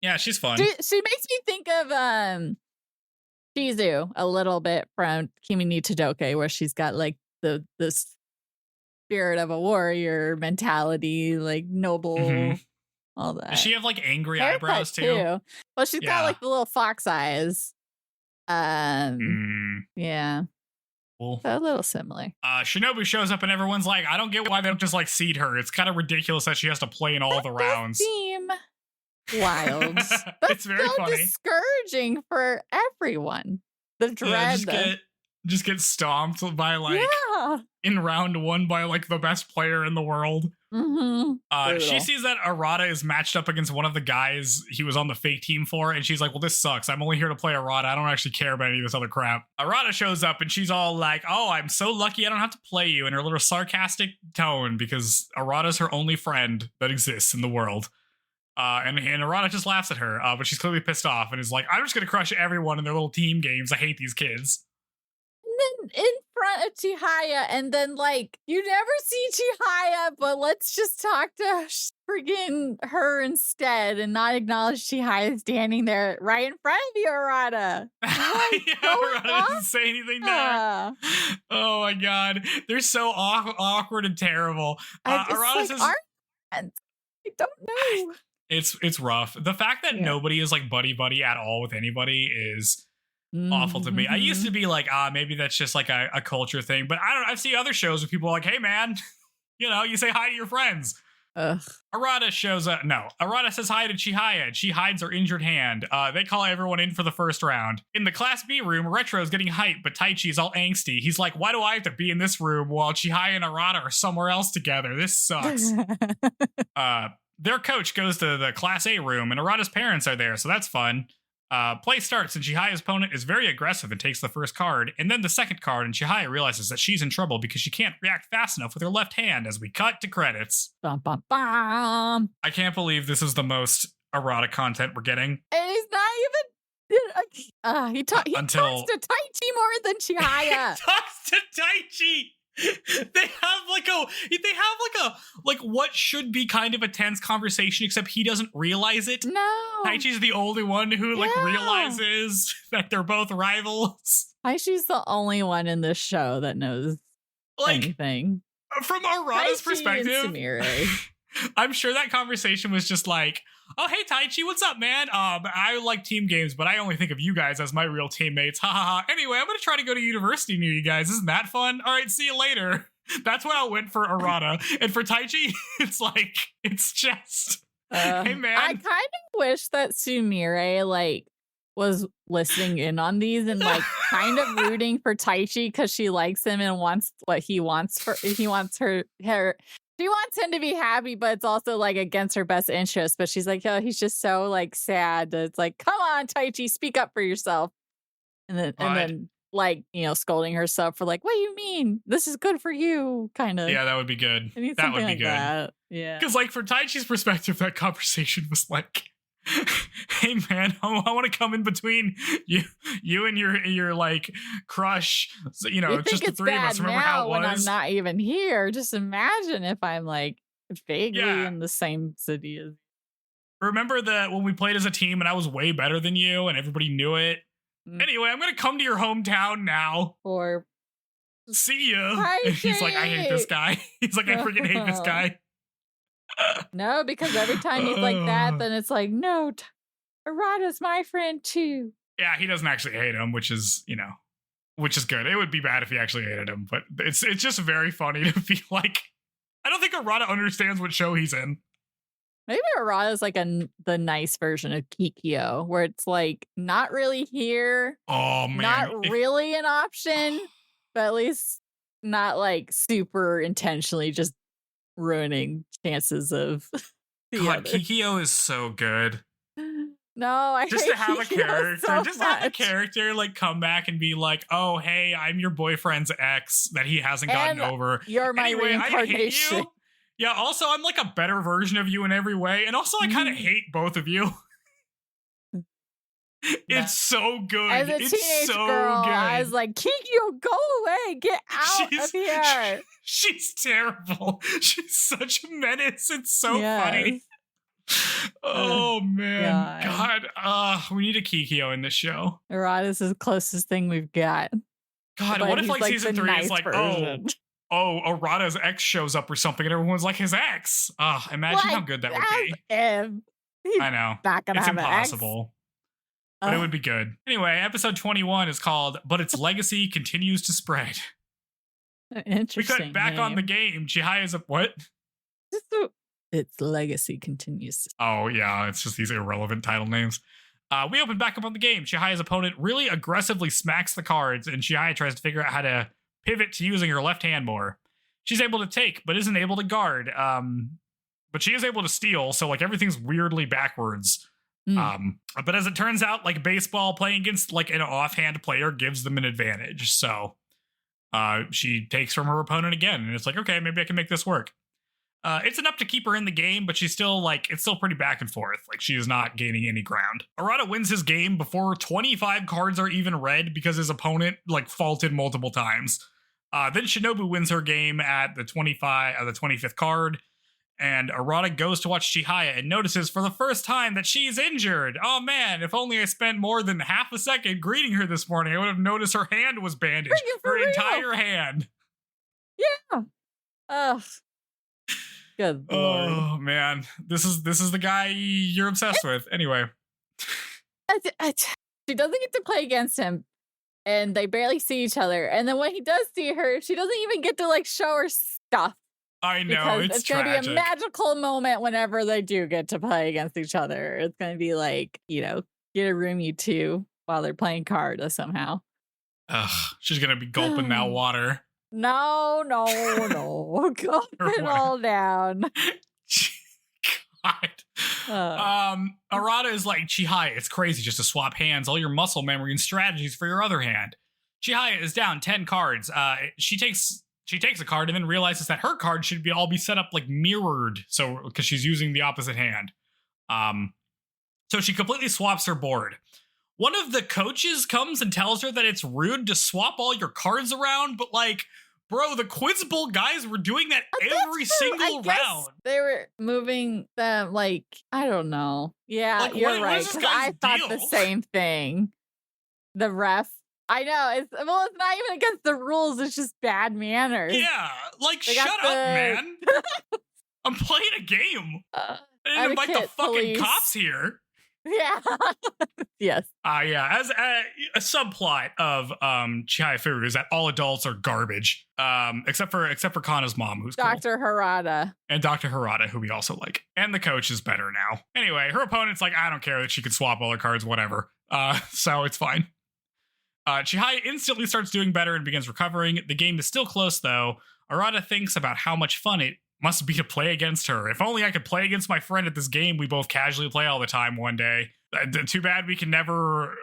Yeah, she's fun. She makes me think of Shizu a little bit from Kimi ni Todoke, where she's got like the spirit of a warrior mentality, like noble, all that. Does she have like angry eyebrows too? Well, she's got like the little fox eyes. Yeah. Cool. A little similar. Shinobu shows up and everyone's like, I don't get why they don't just like seed her. It's kind of ridiculous that she has to play in all the rounds. Seem wild. It's very funny. Discouraging for everyone. The dread. Just get stomped by like in round 1 by like the best player in the world. She sees that Arata is matched up against one of the guys he was on the fake team for, and she's like, well, this sucks. I'm only here to play Arata. I don't actually care about any of this other crap. Arata shows up and she's all like, oh, I'm so lucky I don't have to play you, in her little sarcastic tone, because Arata's her only friend that exists in the world. And Arata just laughs at her, but she's clearly pissed off and is like, I'm just gonna crush everyone in their little team games. I hate these kids. And then front of Chihaya, and then like you never see Chihaya, but let's just talk to friggin' her instead and not acknowledge Chihaya standing there right in front of you, Arata. Arata doesn't say anything there. Oh my god, they're so awkward and terrible. Arata says, I don't know. It's rough. The fact that nobody is like buddy at all with anybody is awful to me. I used to be like, maybe that's just like a culture thing, but I don't know. I've seen other shows where people are like, hey man, you say hi to your friends. Arata shows up. No, Arata says hi to Chihaya, and she hides her injured hand. They call everyone in for the first round. In the Class B room, Retro's getting hyped, but Taichi's all angsty. He's like, why do I have to be in this room while Chihaya and Arata are somewhere else together? This sucks. Their coach goes to the Class A room, and Arata's parents are there, so that's fun. Play starts, and Chihaya's opponent is very aggressive and takes the first card, and then the second card, and Chihaya realizes that she's in trouble because she can't react fast enough with her left hand as we cut to credits. Bum, bum, bum. I can't believe this is the most erotic content we're getting. And he's not even... he talks to Taichi more than Chihaya. He talks to Taichi! They have like what should be kind of a tense conversation, except he doesn't realize it. No. Taichi's the only one who realizes that they're both rivals. Taichi's the only one in this show that knows anything. From Arata's perspective, and Sumire. I'm sure that conversation was just like, oh, hey, Taichi, what's up, man? I like team games, but I only think of you guys as my real teammates. Ha ha ha. Anyway, I'm going to try to go to university near you guys. Isn't that fun? All right, see you later. That's how it went for Arata. And for Taichi, it's just, hey, man. I kind of wish that Sumire, was listening in on these and, kind of rooting for Taichi because she likes him and wants what he wants he wants her. She wants him to be happy, but it's also against her best interest. But she's like, he's just so sad. It's like, come on, Taichi, speak up for yourself. And then scolding herself for what do you mean? This is good for you, kind of. Yeah, that would be good. That would be good. That. Yeah. Because from Taichi's perspective, that conversation was like, hey man, I want to come in between you and your crush. So, it's just the three of us. Remember how it was? When I'm not even here. Just imagine if I'm vaguely in the same city as. Remember that when we played as a team and I was way better than you and everybody knew it. Anyway, I'm gonna come to your hometown now. Or see ya. And he's like, I hate this guy. He's like, I freaking hate this guy. No, because every time he's like that, then it's like, no, Arata's my friend too. Yeah, he doesn't actually hate him, which is good. It would be bad if he actually hated him, but it's just very funny to be like, I don't think Arata understands what show he's in. Maybe Arata's the nice version of Kikyo, where it's not really here. Oh man, not really an option, but at least not super intentionally just ruining chances of God, Kikyo is so good. No, I just hate to have Kikyo a character, so just much. have a character come back and be like, "Oh, hey, I'm your boyfriend's ex that he hasn't gotten over. You're my reincarnation." I hate you. Yeah. Also, I'm a better version of you in every way, and also I kind of hate both of you. It's so good. As a it's teenage so girl, good. I was like, Kikyo, go away. Get out of here. She's terrible. She's such a menace. It's so funny. Oh, man. God. We need a Kikyo in this show. Arata's the closest thing we've got. God, but what if season 3 is version. Arata's ex shows up or something and everyone's like his ex. Imagine how good that would be. I know. Not gonna it's have impossible. But it would be good. Anyway, episode 21 is called But Its Legacy Continues to Spread. Interesting. We cut back on the game. Chihaya's what? Its legacy continues. Oh, yeah. It's just these irrelevant title names. We open back up on the game. Chihaya's opponent really aggressively smacks the cards, and Chihaya tries to figure out how to pivot to using her left hand more. She's able to take, but isn't able to guard. But she is able to steal, so everything's weirdly backwards. But as it turns out, baseball, playing against an offhand player gives them an advantage. So she takes from her opponent again, and it's okay, maybe I can make this work. It's enough to keep her in the game, but she's still it's still pretty back and forth. She is not gaining any ground. Arata wins his game before 25 cards are even read because his opponent faulted multiple times. Then Shinobu wins her game at the 25th card. And Arata goes to watch Chihaya and notices for the first time that she's injured. Oh man, if only I spent more than half a second greeting her this morning, I would have noticed her hand was bandaged. Her entire hand. Yeah. Ugh. Good lord. Oh man, this is the guy you're obsessed with. Anyway. She doesn't get to play against him, and they barely see each other. And then when he does see her, she doesn't even get to like show her stuff. I know, it's going to be a magical moment whenever they do get to play against each other. It's going to be like, get a room, you two, while they're playing cards somehow. Ugh, she's going to be gulping that water. No. Gulp it all down. God. Arata is like, Chihaya, it's crazy just to swap hands, all your muscle memory and strategies for your other hand. Chihaya is down 10 cards. She takes a card and then realizes that her card should all be set up like mirrored, so because she's using the opposite hand. So she completely swaps her board. One of the coaches comes and tells her that it's rude to swap all your cards around, but like, bro, the Quiz Bowl guys were doing that every single round. They were moving them like, I don't know. Yeah, like, you're right. Because I thought the same thing. The ref. I know. It's not even against the rules. It's just bad manners. Yeah, like shut up, man. I'm playing a game. I didn't invite the fucking cops here. Yeah. Yes. Yeah. As a subplot of Chihayafuru is that all adults are garbage, except for Kana's mom, who's Dr. Cool. Harada. And Dr. Harada, who we also like. And the coach is better now. Anyway, her opponent's like, I don't care that she can swap all her cards, whatever. So it's fine. Chihaya instantly starts doing better and begins recovering. The game is still close, though. Arata thinks about how much fun it must be to play against her. If only I could play against my friend at this game we both casually play all the time one day. Too bad we can never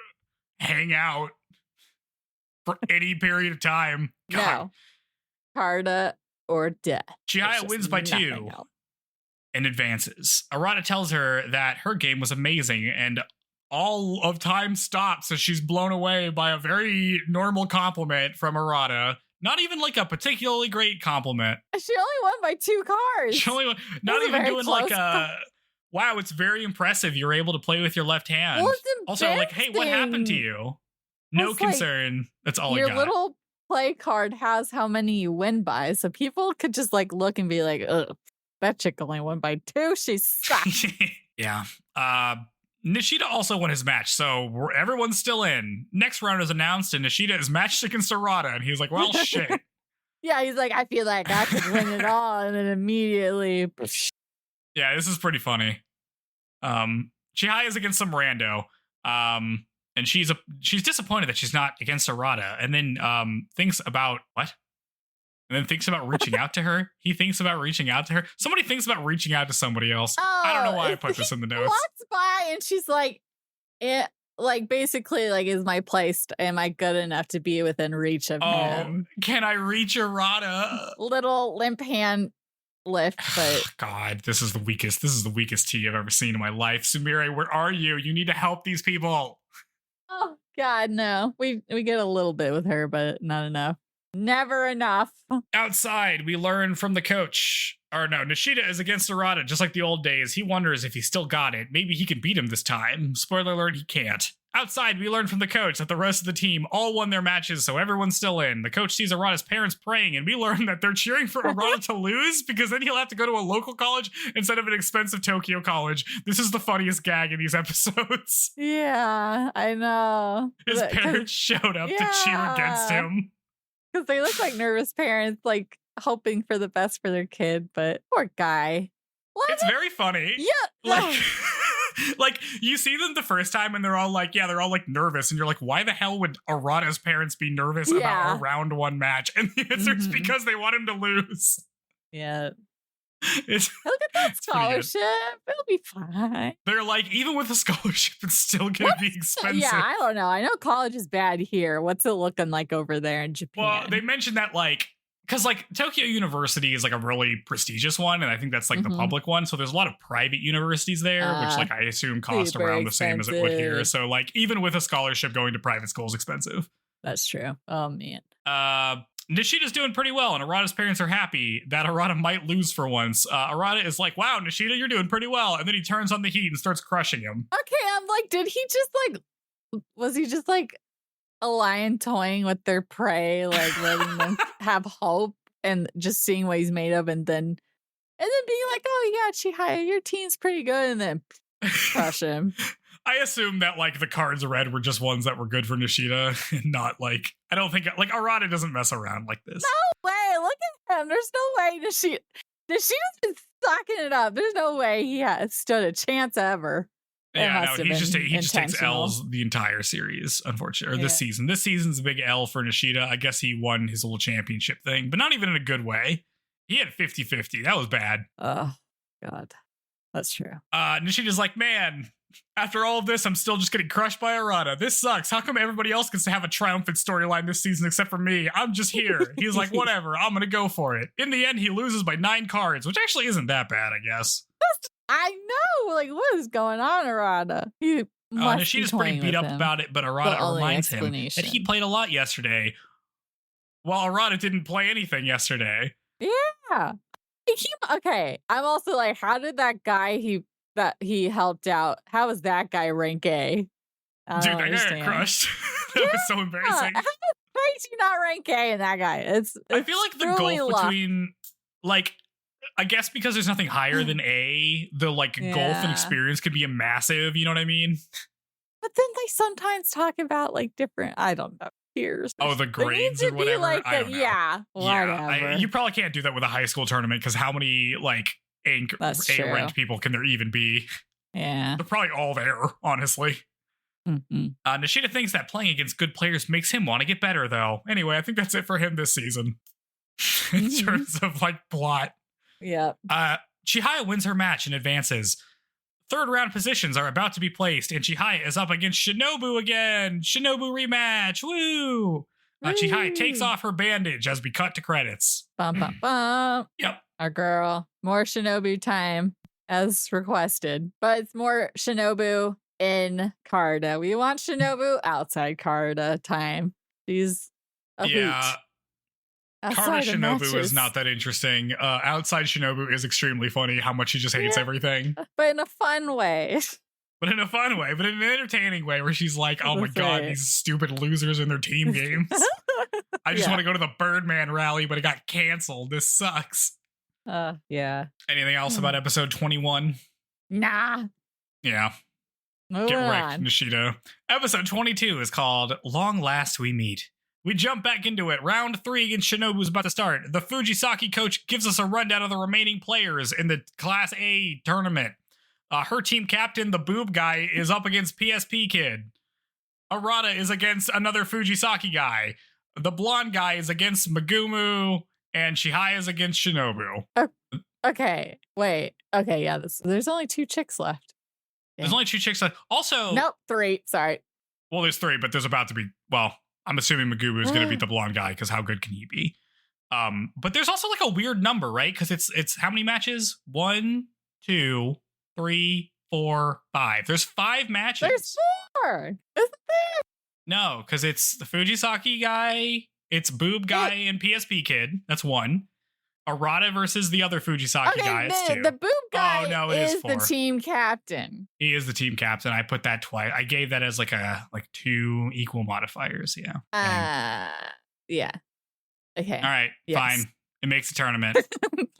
hang out for any period of time. God. No. Harda or death. Chihaya wins by 2 and advances. Arata tells her that her game was amazing and all of time stops as she's blown away by a very normal compliment from Arata. Not even like a particularly great compliment. She only won by 2 cards. She only won, not even doing like a, wow, it's very impressive. You're able to play with your left hand. Well, also, like, hey, what happened to you? No concern. Like, that's all I got. Your little play card has how many you win by. So people could just like look and be like, ugh, that chick only won by 2. She sucks. Yeah. Nishida also won his match, so everyone's still in. Next round is announced, and Nishida is matched against Arata, and he's like, well, shit. Yeah, he's like, I feel like I could win it all, and then immediately... Yeah, this is pretty funny. Chihaya is against some rando, and she's disappointed that she's not against Arata, and then thinks about... What? And then thinks about reaching out to her. He thinks about reaching out to her. Somebody thinks about reaching out to somebody else. Oh, I don't know why I put this in the notes. Walks by and she's like, basically, like, is my place? Am I good enough to be within reach of him? Can I reach Arata? Little limp hand lift, but God, this is the weakest tea I've ever seen in my life. Sumire, where are you? You need to help these people. Oh God, no. We get a little bit with her, but not enough. Never enough. Outside, we learn from the coach. Or no, Nishida is against Arata, just like the old days. He wonders if he still got it. Maybe he can beat him this time. Spoiler alert, he can't. Outside, we learn from the coach that the rest of the team all won their matches, so everyone's still in. The coach sees Arata's parents praying, and we learn that they're cheering for Arata to lose because then he'll have to go to a local college instead of an expensive Tokyo college. This is the funniest gag in these episodes. Yeah, I know. His parents showed up to cheer against him. Because they look like nervous parents, like hoping for the best for their kid, but poor guy. What? It's very funny. Yeah. Like, you see them the first time and they're all like nervous. And you're like, why the hell would Arata's parents be nervous about a round 1 match? And the answer is because they want him to lose. Yeah. Look at that scholarship. It'll be fine. They're like, even with a scholarship, it's still going to be expensive. Yeah, I don't know. I know college is bad here. What's it looking like over there in Japan? Well, they mentioned that, like, because, like, Tokyo University is, like, a really prestigious one, and I think that's, like, the public one. So there's a lot of private universities there, which, like, I assume cost around the same as it would here. So, like, even with a scholarship, going to private school is expensive. That's true. Oh, man. Nishida's doing pretty well, and Arata's parents are happy that Arata might lose for once. Arata is like, wow, Nishida, you're doing pretty well. And then he turns on the heat and starts crushing him. Okay, I'm like, did he just was he just like a lion toying with their prey, like letting them have hope and just seeing what he's made of and then being like, oh yeah, Chihaya, your team's pretty good, and then crush him. I assume that like the cards read were just ones that were good for Nishida and not like, I don't think like Arata doesn't mess around like this. No way, look at him. There's no way Nishida's been sucking it up. There's no way he has stood a chance ever. Yeah, no, he just takes L's the entire series, unfortunately, or this season. This season's a big L for Nishida. I guess he won his little championship thing, but not even in a good way. He had 50-50. That was bad. Oh, God. That's true. Nishida's like, man, after all of this, I'm still just getting crushed by Arata. This sucks. How come everybody else gets to have a triumphant storyline this season except for me? I'm just here. He's like, whatever, I'm going to go for it. In the end, he loses by 9 cards, which actually isn't that bad, I guess. I know. Like, what is going on, Arata? Nishida's pretty beat up about it, but Arata reminds him that he played a lot yesterday, while Arata didn't play anything yesterday. Yeah. Okay. I'm also like, how did that guy that he helped out, how was that guy rank A? Dude, that guy got crushed. That was so embarrassing. How is he not rank A in that guy? I feel like the gulf between, like, I guess because there's nothing higher than A, the like gulf in experience could be a massive, you know what I mean? But then they sometimes talk about like different, I don't know, tiers. Oh, the grades or whatever. Like I don't know. Yeah, whatever. You probably can't do that with a high school tournament because how many like A-ranked people can there even be? Yeah. They're probably all there, honestly. Mm-hmm. Nishida thinks that playing against good players makes him want to get better, though. Anyway, I think that's it for him this season. In terms of like plot. Yeah. Chihaya wins her match and advances. 3rd round positions are about to be placed, and Chihaya is up against Shinobu again. Shinobu rematch. Woo! Chihaya takes off her bandage as we cut to credits. Bum, bum, bum. Yep. Our girl. More Shinobu time as requested. But it's more Shinobu in Carda. We want Shinobu outside Carda time. She's a hoot. Carda Shinobu is not that interesting. Outside Shinobu is extremely funny how much she just hates everything. But in a fun way. But in an entertaining way where she's like, oh my God, these stupid losers in their team games. I just want to go to the Birdman rally, but it got canceled. This sucks. Yeah. Anything else about episode 21? Nah. Yeah. Get wrecked, Nishida. Episode 22 is called Long Last We Meet. We jump back into it. Round 3 against Shinobu is about to start. The Fujisaki coach gives us a rundown of the remaining players in the Class A tournament. Her team captain, the boob guy, is up against PSP Kid. Arata is against another Fujisaki guy. The blonde guy is against Megumu, and Chihaya is against Shinobu. Okay, wait. Okay, yeah, there's only 2 chicks left. There's only 2 chicks left. Also... Nope, 3. Sorry. Well, there's 3, but there's about to be... Well, I'm assuming Megumu is going to beat the blonde guy, because how good can he be? But there's also like a weird number, right? Because it's how many matches? 1, 2, 3, 4, 5. There's 5 matches. There's 4. Isn't there? No, because it's the Fujisaki guy, it's Boob guy, and PSP Kid. That's 1. Arata versus the other Fujisaki guy. It's 2. The Boob guy is the team captain. He is the team captain. I put that twice. I gave that as like 2 equal modifiers. Yeah. Yeah. Okay. All right. Yes. Fine. It makes a tournament.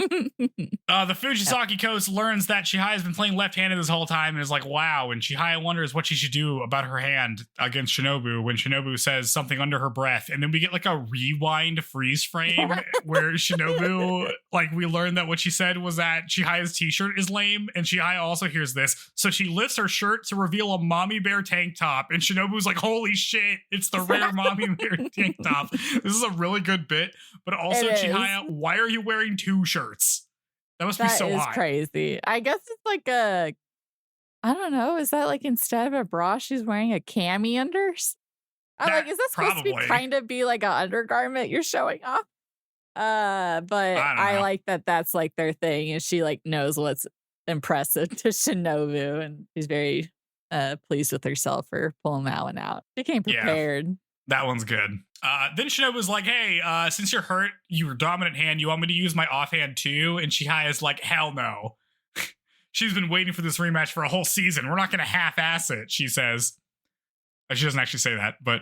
The Fujisaki coach learns that Chihaya has been playing left-handed this whole time and is like, wow. And Chihaya wonders what she should do about her hand against Shinobu when Shinobu says something under her breath. And then we get like a rewind freeze frame where Shinobu, like we learn that what she said was that Chihaya's t-shirt is lame. And Chihaya also hears this. So she lifts her shirt to reveal a mommy bear tank top. And Shinobu's like, holy shit, it's the rare mommy bear tank top. This is a really good bit. But also Chihaya, why are you wearing 2 shirts? That must be so hot. That is crazy. I guess it's like I don't know. Is that like instead of a bra, she's wearing a cami unders? I'm like, is that supposed to be kind of be like an undergarment you're showing off? But I like that that's like their thing, and she like knows what's impressive to Shinobu, and she's very pleased with herself for pulling that one out. She came prepared. That one's good. Then Shinobu's like, hey, since you're hurt, your dominant hand, you want me to use my offhand too? And Chihaya's like, hell no. She's been waiting for this rematch for a whole season. We're not going to half-ass it, she says. She doesn't actually say that, but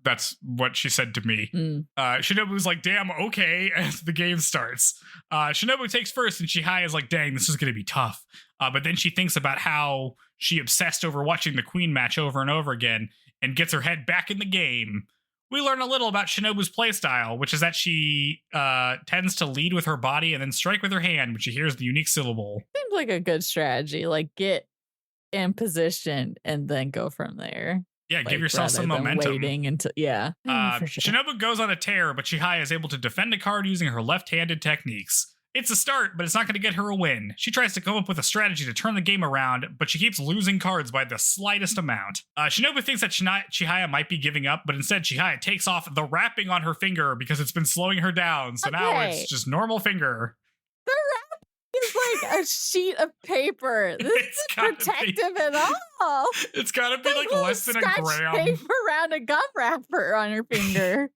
that's what she said to me. Shinobu's like, damn, okay, as the game starts. Shinobu takes first, and Chihaya's like, dang, this is going to be tough. But then she thinks about how she obsessed over watching the Queen match over and over again and gets her head back in the game. We learn a little about Shinobu's playstyle, which is that she tends to lead with her body and then strike with her hand when she hears the unique syllable. Seems like a good strategy. Like, get in position and then go from there. Yeah, like, give yourself some momentum. Waiting until, yeah. For sure. Shinobu goes on a tear, but Chihaya is able to defend a card using her left-handed techniques. It's a start, but it's not going to get her a win. She tries to come up with a strategy to turn the game around, but she keeps losing cards by the slightest amount. Shinobu thinks that Chihaya might be giving up, but instead Chihaya takes off the wrapping on her finger because it's been slowing her down. So now it's just normal finger. The wrapping is like a sheet of paper. This isn't protective at all. It's got to be like less than a gram. Paper around a gum wrapper on her finger.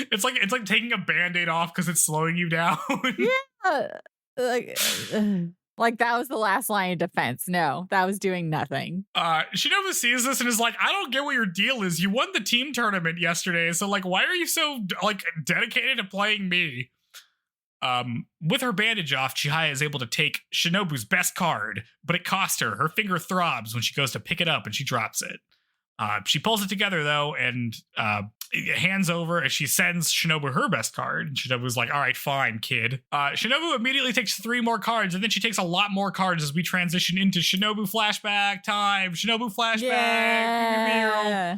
It's like taking a Band-Aid off because it's slowing you down. Yeah. Like that was the last line of defense. No, that was doing nothing. Shinobu sees this and is like, I don't get what your deal is. You won the team tournament yesterday, so like, why are you so like dedicated to playing me? With her bandage off, Chihaya is able to take Shinobu's best card, but it cost her. Her finger throbs when she goes to pick it up and she drops it. She pulls it together though and hands over and she sends Shinobu her best card. And Shinobu's like, all right, fine, kid. Shinobu immediately takes 3 more cards and then she takes a lot more cards as we transition into Shinobu flashback time. Shinobu flashback. Yeah.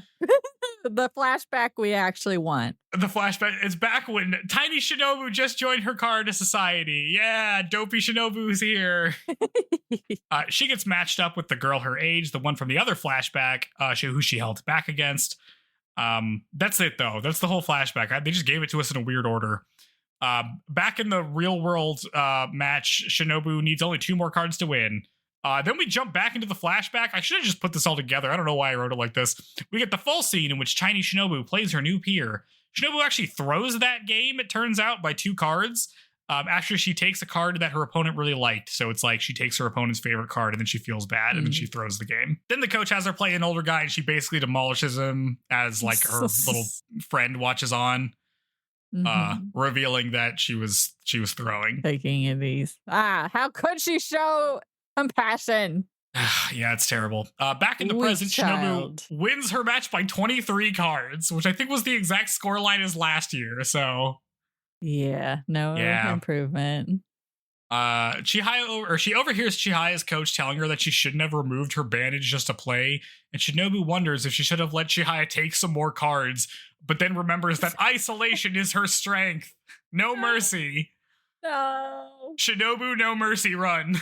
The flashback we actually want. The flashback is back when tiny Shinobu just joined her car to society. Yeah, dopey Shinobu's here. She gets matched up with the girl her age, the one from the other flashback, who she held back against. That's it though. That's the whole flashback. They just gave it to us in a weird order. Back in the real world match, Shinobu needs only 2 more cards to win. Then we jump back into the flashback. I should have just put this all together. I don't know why I wrote it like this. We get the full scene in which tiny Shinobu plays her new peer. Shinobu actually throws that game, it turns out, by 2 cards. After she takes a card that her opponent really liked. So it's like she takes her opponent's favorite card and then she feels bad and then she throws the game. Then the coach has her play an older guy and she basically demolishes him as like her little friend watches on, revealing that she was throwing. Taking of these. how could she show compassion? Yeah, it's terrible. Back in the present, Shinobu wins her match by 23 cards, which I think was the exact scoreline as last year. So yeah, no improvement. She overhears Chihaya's coach telling her that she shouldn't have removed her bandage just to play, and Shinobu wonders if she should have let Chihaya take some more cards, but then remembers that isolation is her strength. No mercy. No. Shinobu, no mercy, run.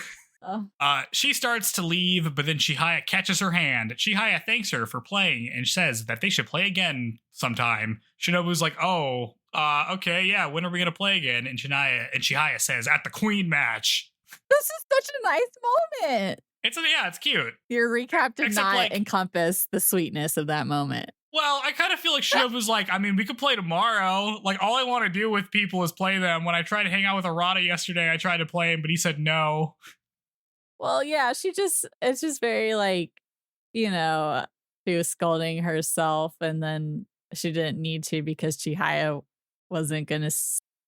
Oh. She starts to leave, but then Chihaya catches her hand. Chihaya thanks her for playing and says that they should play again sometime. Shinobu's like, oh, okay, yeah, when are we gonna play again? And Chihaya says, at the Queen match. This is such a nice moment. It's cute. Your recap did not encompass the sweetness of that moment. Well, I kind of feel like Shinobu's like, I mean, we could play tomorrow. Like, all I want to do with people is play them. When I tried to hang out with Arata yesterday, I tried to play him, but he said no. Well, yeah, it's just very like, she was scolding herself and then she didn't need to because Chihaya wasn't going to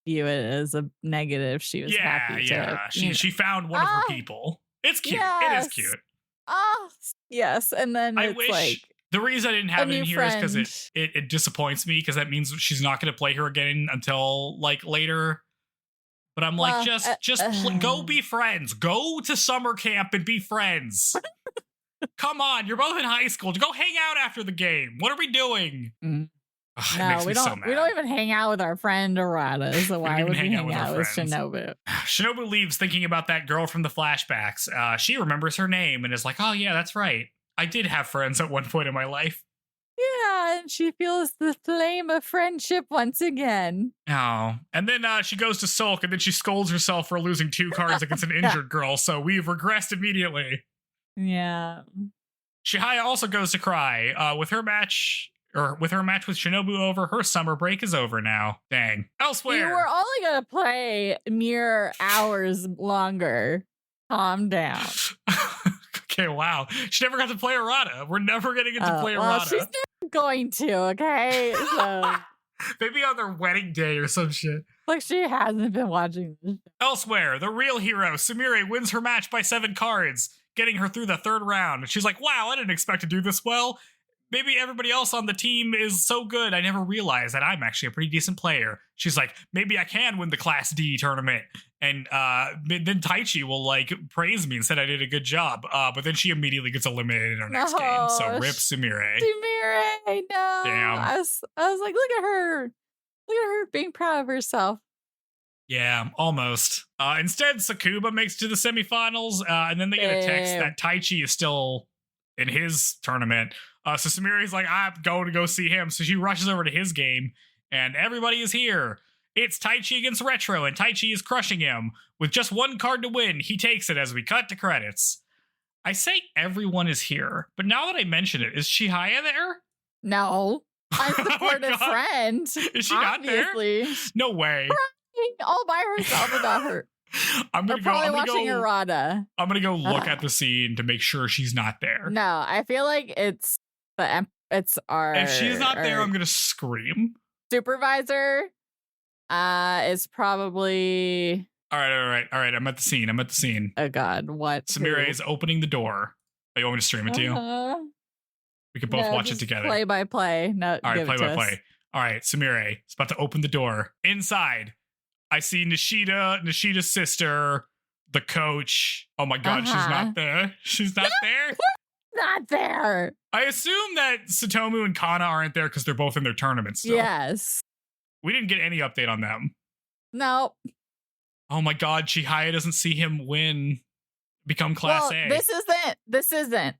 view it as a negative. She was happy to. Yeah, she found one of her people. It's cute. Yes. It is cute. Oh, yes. And then I wish the reason I didn't have it in here is because it disappoints me because that means she's not going to play her again until like later. But I'm like, go be friends. Go to summer camp and be friends. Come on, you're both in high school. Go hang out after the game. What are we doing? No, we don't even hang out with our friend Arata. So why would we hang out with Shinobu? Shinobu leaves thinking about that girl from the flashbacks. She remembers her name and is like, oh yeah, that's right. I did have friends at one point in my life. Yeah, and she feels the flame of friendship once again. Oh, and then she goes to sulk, and then she scolds herself for losing 2 cards against an injured girl, so we've regressed immediately. Yeah. Chihaya also goes to cry. With her match, with her match with Shinobu over, her summer break is over now. Dang. Elsewhere. You were only going to play mere hours longer. Calm down. Okay, wow. She never got to play Arata. We're never going to get to play Arata. She's never going to, okay? So maybe on their wedding day or some shit. Like she hasn't been watching this. Elsewhere, the real hero, Sumire, wins her match by 7 cards, getting her through the 3rd round. She's like, wow, I didn't expect to do this well. Maybe everybody else on the team is so good, I never realized that I'm actually a pretty decent player. She's like, maybe I can win the Class D tournament. And then Taichi will, like, praise me and said I did a good job. But then she immediately gets eliminated in her next game. So rip Sumire. Sumire, no. Damn. I was like, look at her. Look at her being proud of herself. Yeah, almost. Instead, Sakuba makes it to the semifinals, and then they get a text that Taichi is still in his tournament. So Sumire's like, I'm going to go see him. So she rushes over to his game, and everybody is here. It's Taichi against Retro, and Taichi is crushing him. With just 1 card to win, he takes it as we cut to credits. I say everyone is here, but now that I mention it, is Chihaya there? No. I support a friend. Is she obviously. Not there? No way. Crying all by herself about her. I'm probably watching Arata. I'm gonna go look at the scene to make sure she's not there. No, I feel like it's our. If she's not there, I'm gonna scream. Supervisor, is probably. All right. I'm at the scene. Oh God, what? Sumire is opening the door. Oh, you want me to stream it to you? We could both watch it together. Play by play. No, all right, play by play. All right, Sumire is about to open the door. Inside, I see Nishida's sister, the coach. Oh my God, she's not there. She's not there. Not there. I assume that Satomu and Kana aren't there because they're both in their tournaments still. Yes. We didn't get any update on them. No. Oh my God, Chihaya doesn't see him become Class A. This isn't.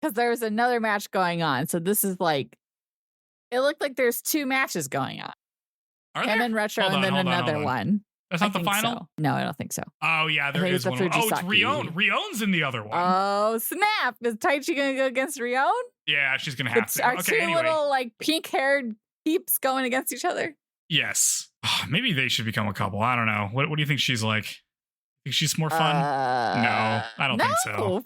Because there was another match going on. So this is like, it looked like there's 2 matches going on. Are Him there? and Retro and then another one. That's not the final? So. No, I don't think so. Oh, yeah, there is one. Oh, it's Rion. Rion's in the other one. Oh, snap. Is Taichi going to go against Rion? Yeah, she's going to have to. Our two little, like, pink-haired peeps going against each other? Yes. Maybe they should become a couple. I don't know. What do you think she's like? Think she's more fun? No, I don't think so.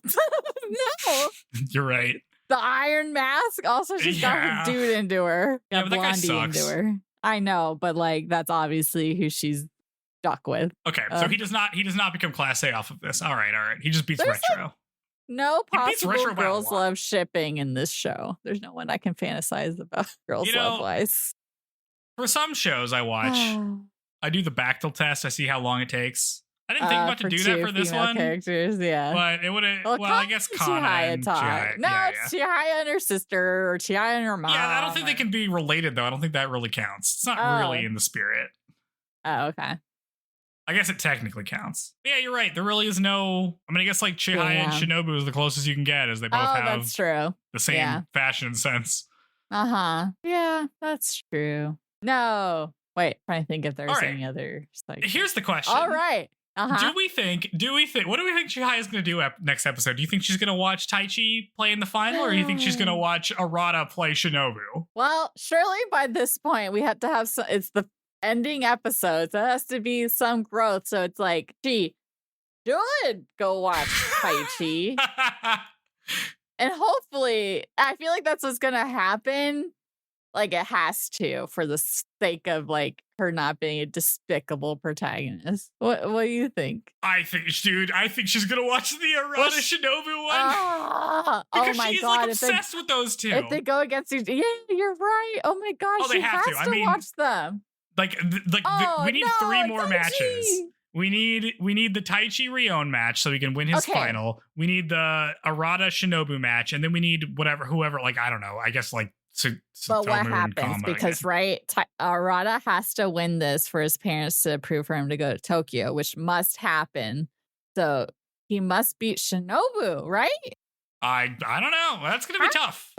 No. You're right. The Iron Mask. Also, she's got her dude into her. Yeah, but that guy sucks. Into her. I know, but like that's obviously who she's stuck with. Okay, so he does not become Class A off of this. All right. He just beats Retro. No possible girls love shipping in this show. There's no one I can fantasize about girls love wise. For some shows I watch, I do the Bechtel test. I see how long it takes. I didn't think about to do that for this one. Characters, yeah. But it would have. Well, I guess Kana and Chihaya. No, it's Chihaya and her sister, or Chihaya and her mom. Yeah, I don't think they can be related, though. I don't think that really counts. It's not really in the spirit. Oh, okay. I guess it technically counts. Yeah, you're right. There really is no. I mean, I guess like Chihaya and Shinobu is the closest you can get, as they both have that's true. The same fashion sense. Yeah, that's true. No. Wait, trying to think if there's any other. Here's the question. All right. Do we think, what do we think Chihaya is going to do next episode? Do you think she's going to watch Taichi play in the final, or do you think she's going to watch Arata play Shinobu? Well, surely by this point, we have to have it's the ending episode, so it has to be some growth. So it's like, she should go watch Taichi. And hopefully, I feel like that's what's going to happen. Like, it has to, for the sake of, like, her not being a despicable protagonist. What do you think? I think she's going to watch the Arata Shinobu one. Because she's, like, obsessed with those two. If they go against each other. Yeah, you're right. Oh, my gosh. They has to watch them. We need 3 more matches. We need the Taichi Rion match so he can win his final. We need the Arata Shinobu match. And then we need whoever, like, I don't know, I guess, like, but what happens? Because Arata has to win this for his parents to approve for him to go to Tokyo, which must happen. So he must beat Shinobu, right? I don't know. That's gonna be tough.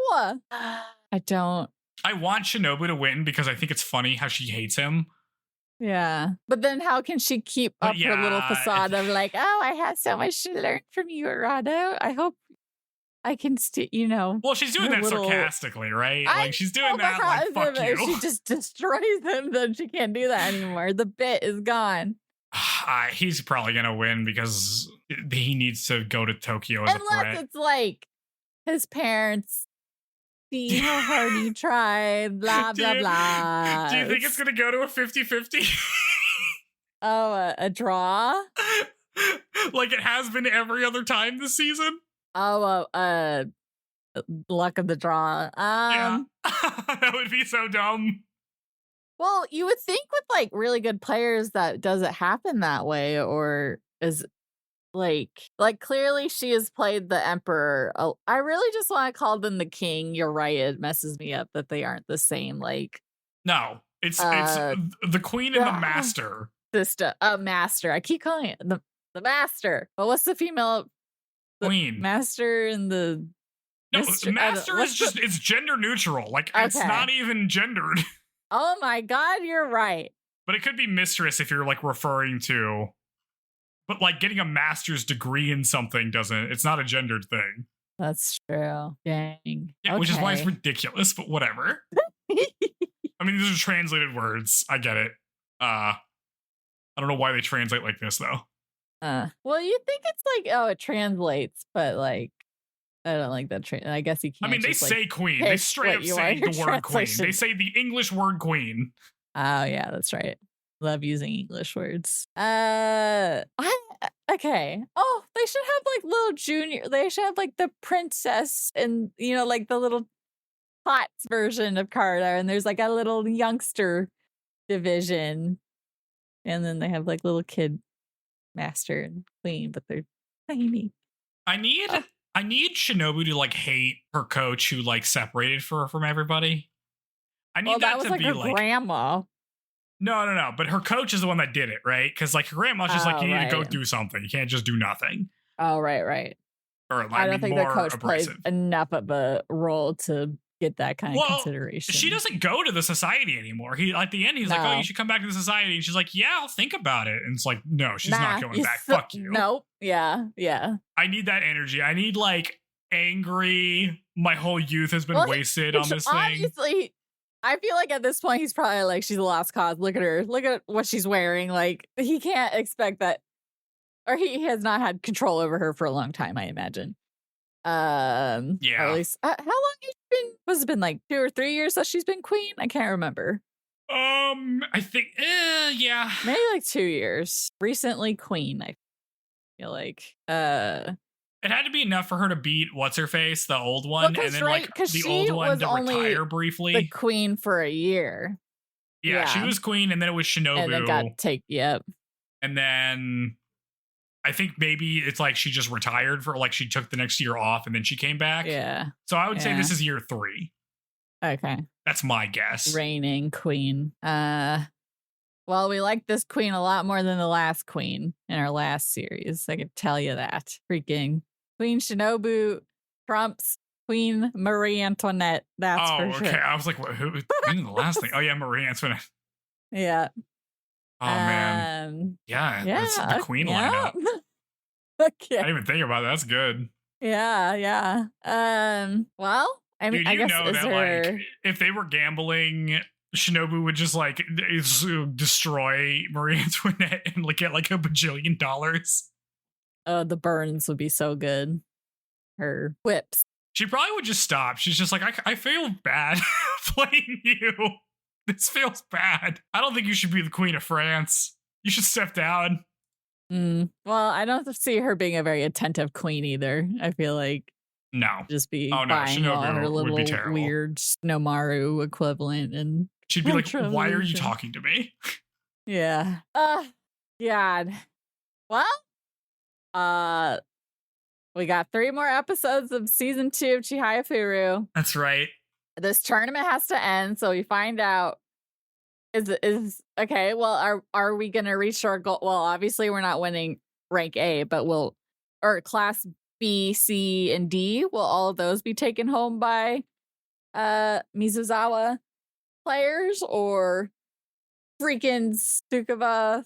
I don't. I want Shinobu to win because I think it's funny how she hates him. Yeah, but then how can she keep up her little facade of like, oh, I had so much to learn from you, Arata. I hope I can Well, she's doing her that little- sarcastically, right? I Like she's doing know, that. but Like fuck if you. she just destroys him, then she can't do that anymore. The bit is gone. He's probably gonna win because he needs to go to Tokyo as a Unless threat. it's like his parents see how hard he tried, blah, blah, blah. Do you think it's gonna go to a 50-50? Oh, a draw? Like it has been every other time this season? Oh, luck of the draw. Yeah. That would be so dumb. Well, you would think with like really good players that doesn't happen that way, or is like clearly she has played the emperor. I really just want to call them the king. You're right. It messes me up that they aren't the same. Like no, it's the queen and the master. Master. I keep calling it the master. But what's the female? Queen. Master and the no master is just it's gender neutral. Like it's not even gendered. Oh my god, you're right. But it could be mistress if you're like referring to. But like getting a master's degree in something it's not a gendered thing. That's true. Dang. Yeah, okay. Which is why it's ridiculous, but whatever. I mean, these are translated words. I get it. I don't know why they translate like this though. Well, you think it's like, oh, it translates, but like I don't like that. I guess you can't. I mean, they say queen. They straight up say the word queen. They say the English word queen. Oh yeah, that's right. Love using English words. Okay. Oh, they should have like little junior. They should have like the princess and like the little Potts version of Carter, and there's like a little youngster division, and then they have like little kid master and queen, but they're tiny. I need Shinobu to like hate her coach who like separated her from everybody. I need that was to like be her like grandma. No. But her coach is the one that did it, right? Because like her grandma's just like, you need to go do something. You can't just do nothing. Oh, right. Or I don't think the coach abrasive. plays enough of a role to get that kind of consideration. She doesn't go to the society anymore. He at the end he's like, oh, you should come back to the society. And she's like, yeah, I'll think about it. And it's like, no, she's not going back. Fuck you. Nope. Yeah. I need that energy. I need like angry. My whole youth has been wasted on this thing. Obviously, I feel like at this point he's probably like, she's a lost cause. Look at her. Look at what she's wearing. Like he can't expect that, or he has not had control over her for a long time, I imagine. Yeah. Or at least how long has it been? Was it been like 2 or 3 years that she's been queen? I can't remember. I think yeah. Maybe like 2 years. Recently queen, I feel like. It had to be enough for her to beat what's her face, the old one, and then like the old one to retire briefly. The queen for a year. Yeah, she was queen, and then it was Shinobu. And then got yep. And then I think maybe it's like she just retired for like she took the next year off and then she came back. Yeah. So I would say this is year 3. Okay. That's my guess. Reigning queen. Well, we like this queen a lot more than the last queen in our last series. I can tell you that. Freaking Queen Shinobu trumps Queen Marie Antoinette. That's for sure. Okay. I was like, who? The last thing? Oh yeah, Marie Antoinette. Yeah. Oh man. Yeah. It's the queen lineup. Okay. I didn't even think about that. That's good. Yeah. Well, I mean, dude, I guess know that like if they were gambling, Shinobu would just like destroy Marie Antoinette and like get like $1 bajillion. The burns would be so good. Her whips. She probably would just stop. She's just like, I feel bad playing you. This feels bad. I don't think you should be the Queen of France. You should step down. Well, I don't see her being a very attentive queen either. I feel like just be buying all her little weird Snomaru equivalent, and she'd be like, "Why are you talking to me?" Yeah. God. Well, we got 3 more episodes of season 2 of Chihayafuru. That's right. This tournament has to end, so we find out is okay. Well, are we gonna reach our goal? Well, obviously we're not winning rank A, but or class B, C, and D. Will all of those be taken home by Mizuzawa players, or freaking Tsukaba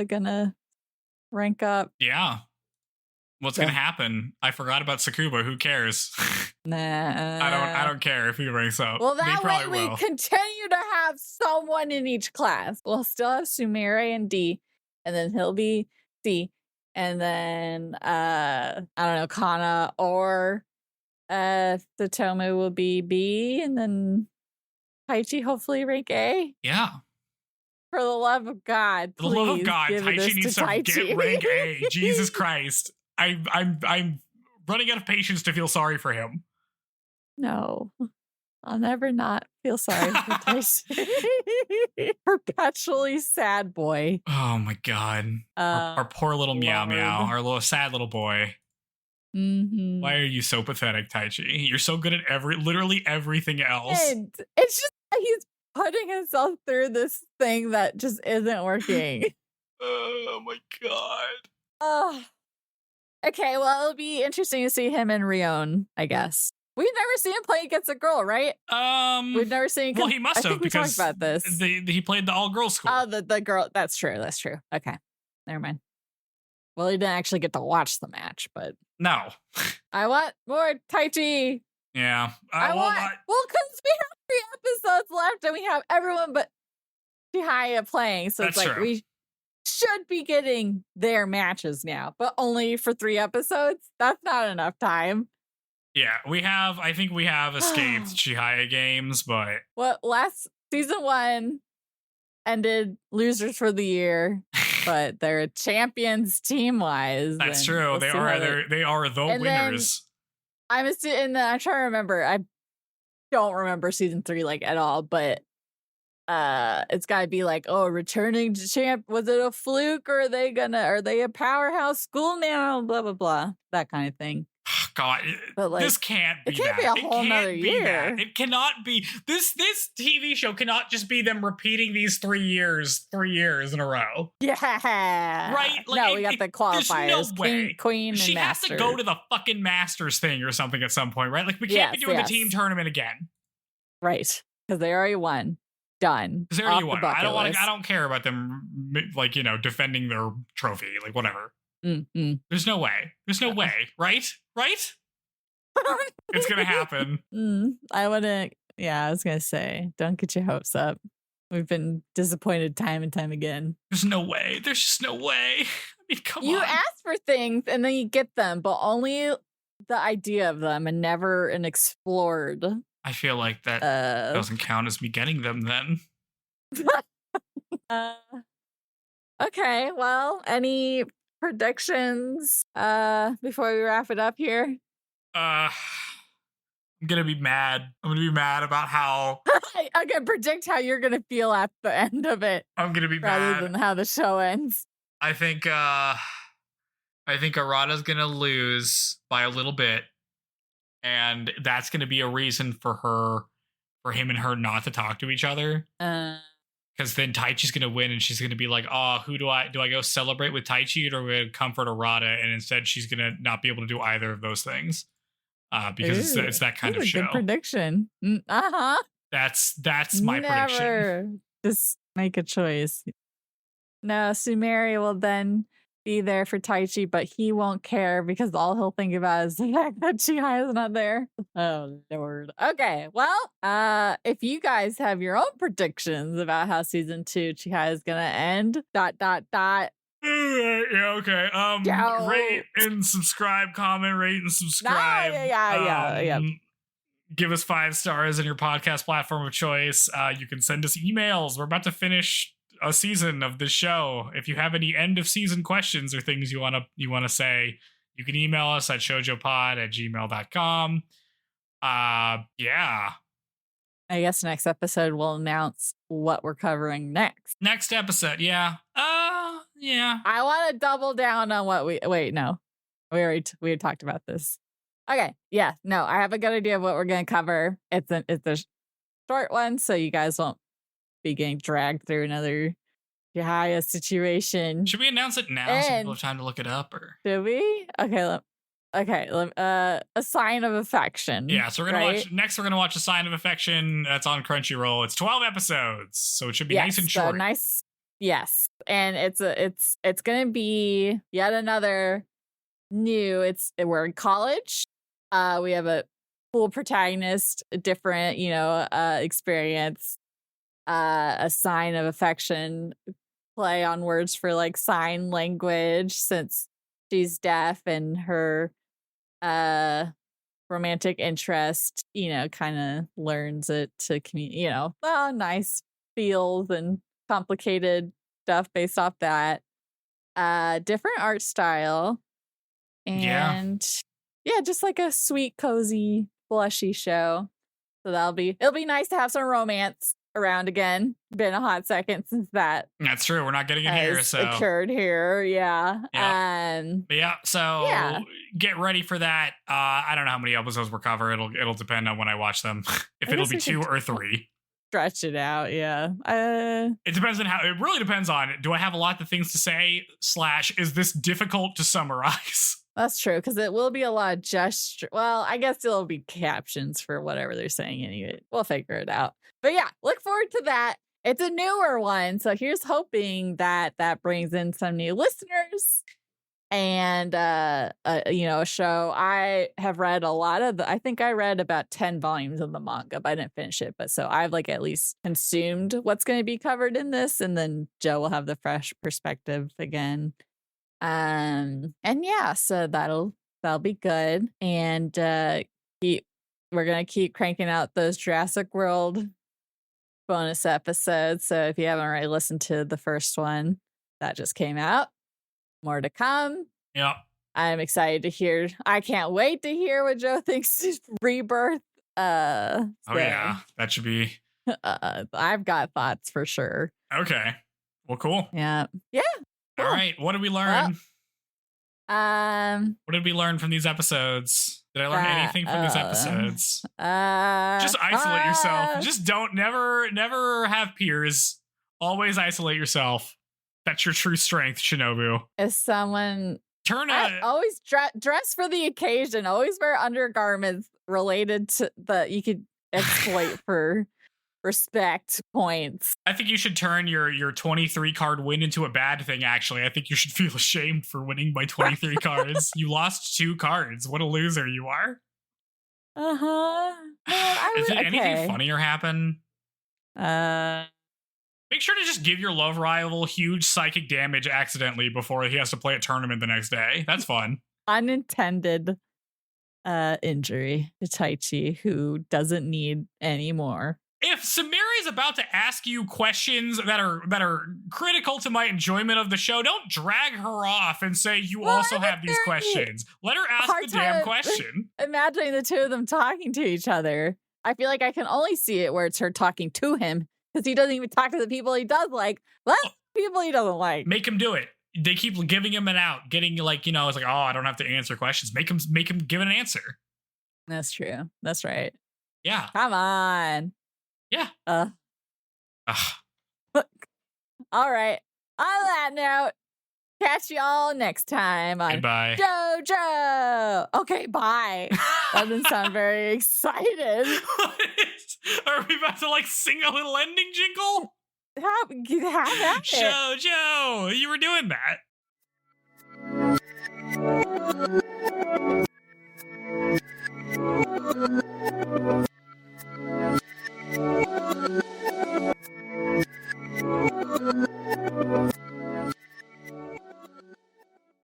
gonna rank up? Yeah. What's gonna happen? I forgot about Tsukuba. Who cares? Nah. I don't care if he ranks up. Well, that way we will. continue to have someone in each class. We'll still have Sumire and D, and then he'll be C, and then I don't know, Kana or Satomu will be B, and then Taichi hopefully rank A. Yeah. For the love of God, For the love of God, Taichi needs to get rank A. Jesus Christ. I'm running out of patience to feel sorry for him. No. I'll never not feel sorry for Taichi. Perpetually sad boy. Oh my God. Our poor little meow meow. Our little sad little boy. Mm-hmm. Why are you so pathetic, Taichi? You're so good at literally everything else. And it's just that he's putting himself through this thing that just isn't working. Oh my God. Oh. Okay, well, it'll be interesting to see him and Rion, I guess. We've never seen him play against a girl, right? We've never seen. Well, he must have, because we talked about this. He played the all-girls school. Oh, the girl. That's true. That's true. Okay, never mind. Well, he didn't actually get to watch the match, but no. I want more Taichi. Yeah, I want. Well, because we have 3 episodes left, and we have everyone but Chihaya playing, so That's it's like true. we should be getting their matches now, but only for 3 episodes. That's not enough time. Yeah, I think we have escaped Chihaya games, but last season 1 ended losers for the year, but they're champions team wise. That's true. We'll they are the winners. I'm trying to remember. I don't remember season 3 like at all, but it's got to be like, oh, returning to champ. Was it a fluke, or are they a powerhouse school now? Blah blah blah, that kind of thing. God, but like, this can't be it can't that. Be a whole nother year. It cannot be. This TV show cannot just be them repeating these 3 years in a row. Yeah. Right? Like, no, we got the qualifiers. There's no way. Queen she and has master. to go to the fucking Masters thing or something at some point, right? Like, we can't be doing the team tournament again. Right. Because they already won. Done. Because they already won. I don't care about them, like, defending their trophy. Like, whatever. Mm-hmm. There's no way. Right? It's gonna happen. I wouldn't. Yeah, I was gonna say, don't get your hopes up. We've been disappointed time and time again. There's no way. There's just no way. I mean, come on. You ask for things and then you get them, but only the idea of them and never an explored. I feel like that doesn't count as me getting them then. Okay, well, any predictions before we wrap it up here? I'm gonna be mad. I'm gonna be mad about how I'm gonna predict how you're gonna feel at the end of it. I'm gonna be rather mad than how the show ends. I think Arata's gonna lose by a little bit, and that's gonna be a reason for him and her not to talk to each other. Because then Taichi's gonna win, and she's gonna be like, "Oh, who do I go celebrate with Taichi, or do I comfort Arata?" And instead, she's gonna not be able to do either of those things. Because it's that kind of show. Good prediction. That's my prediction. Just make a choice. No, Sumire will then be there for Taichi, but he won't care because all he'll think about is the fact that Chihaya is not there. Oh Lord. Okay, well, if you guys have your own predictions about how season 2 Chihaya is gonna end, ... Yeah, okay. Rate and subscribe, comment, rate and subscribe. Yeah. Give us 5 stars in your podcast platform of choice. You can send us emails. We're about to finish a season of this show. If you have any end of season questions or things you wanna say, you can email us at shoujopod@gmail.com. Yeah. I guess next episode we'll announce what we're covering next. Next episode, yeah. Yeah. I want to double down on what we had talked about this. Okay, yeah, no, I have a good idea of what we're going to cover. It's a short one, so you guys won't be getting dragged through another Chihaya situation. Should we announce it now so people have time to look it up, or should we? Okay, a sign of affection. Yeah, so we're gonna watch next. We're gonna watch A Sign of Affection. That's on Crunchyroll. It's 12 episodes, so it should be nice and short. Nice, yes, and it's gonna be yet another new. We're in college. We have a cool protagonist, a different, experience, a sign of affection, play on words for like sign language since she's deaf and her romantic interest, kind of learns it to communicate, nice feels and complicated stuff based off that. Different art style. And yeah, just like a sweet, cozy, blushy show. So it'll be nice to have some romance around again. Been a hot second since that. That's true. We're not getting it here, so occurred here. Yeah. So get ready for that. I don't know how many episodes we'll cover. It'll depend on when I watch them. If it'll be 2 or 3. Stretch it out, yeah. It depends on it really depends on, do I have a lot of things to say / is this difficult to summarize? That's true, because it will be a lot of gesture. Well, I guess it'll be captions for whatever they're saying anyway. We'll figure it out. But yeah, look forward to that. It's a newer one, so here's hoping that brings in some new listeners. And a show. I have read a lot of I think I read about 10 volumes of the manga, but I didn't finish it. But so I've like at least consumed what's going to be covered in this, and then Joe will have the fresh perspective again. And yeah, so that'll be good. And we're gonna keep cranking out those Jurassic World bonus episodes. So if you haven't already listened to the first one, that just came out. More to come. Yeah. I'm excited to hear. I can't wait to hear what Joe thinks is Rebirth. Oh yeah, that should be. I've got thoughts for sure. Okay. Well, cool. Yeah. Yeah. Cool. All right. What did we learn? What did we learn from these episodes? Did I learn anything from these episodes? Just isolate yourself. Just never have peers. Always isolate yourself. That's your true strength, Shinobu. If someone always dress for the occasion. Always wear undergarments related to you could exploit for respect points. I think you should turn your 23 card win into a bad thing. Actually, I think you should feel ashamed for winning by 23 cards. You lost 2 cards. What a loser you are. Did anything funnier happen? Make sure to just give your love rival huge psychic damage accidentally before he has to play a tournament the next day. That's fun. Unintended injury to Taichi, who doesn't need any more. If Sumire is about to ask you questions that are critical to my enjoyment of the show, don't drag her off and say you also have these questions. Let her ask the damn question. Imagining the two of them talking to each other. I feel like I can only see it where it's her talking to him, because he doesn't even talk to the people he does like. What people he doesn't like? Make him do it. They keep giving him an out, getting like, it's like, oh, I don't have to answer questions. Make him give an answer. That's true. That's right. Yeah. Come on. Yeah. All right. On that note, catch y'all next time on Goodbye. JoJo. Okay, bye. That doesn't sound very excited. Are we about to sing a little ending jingle? Have at it. JoJo, you were doing that.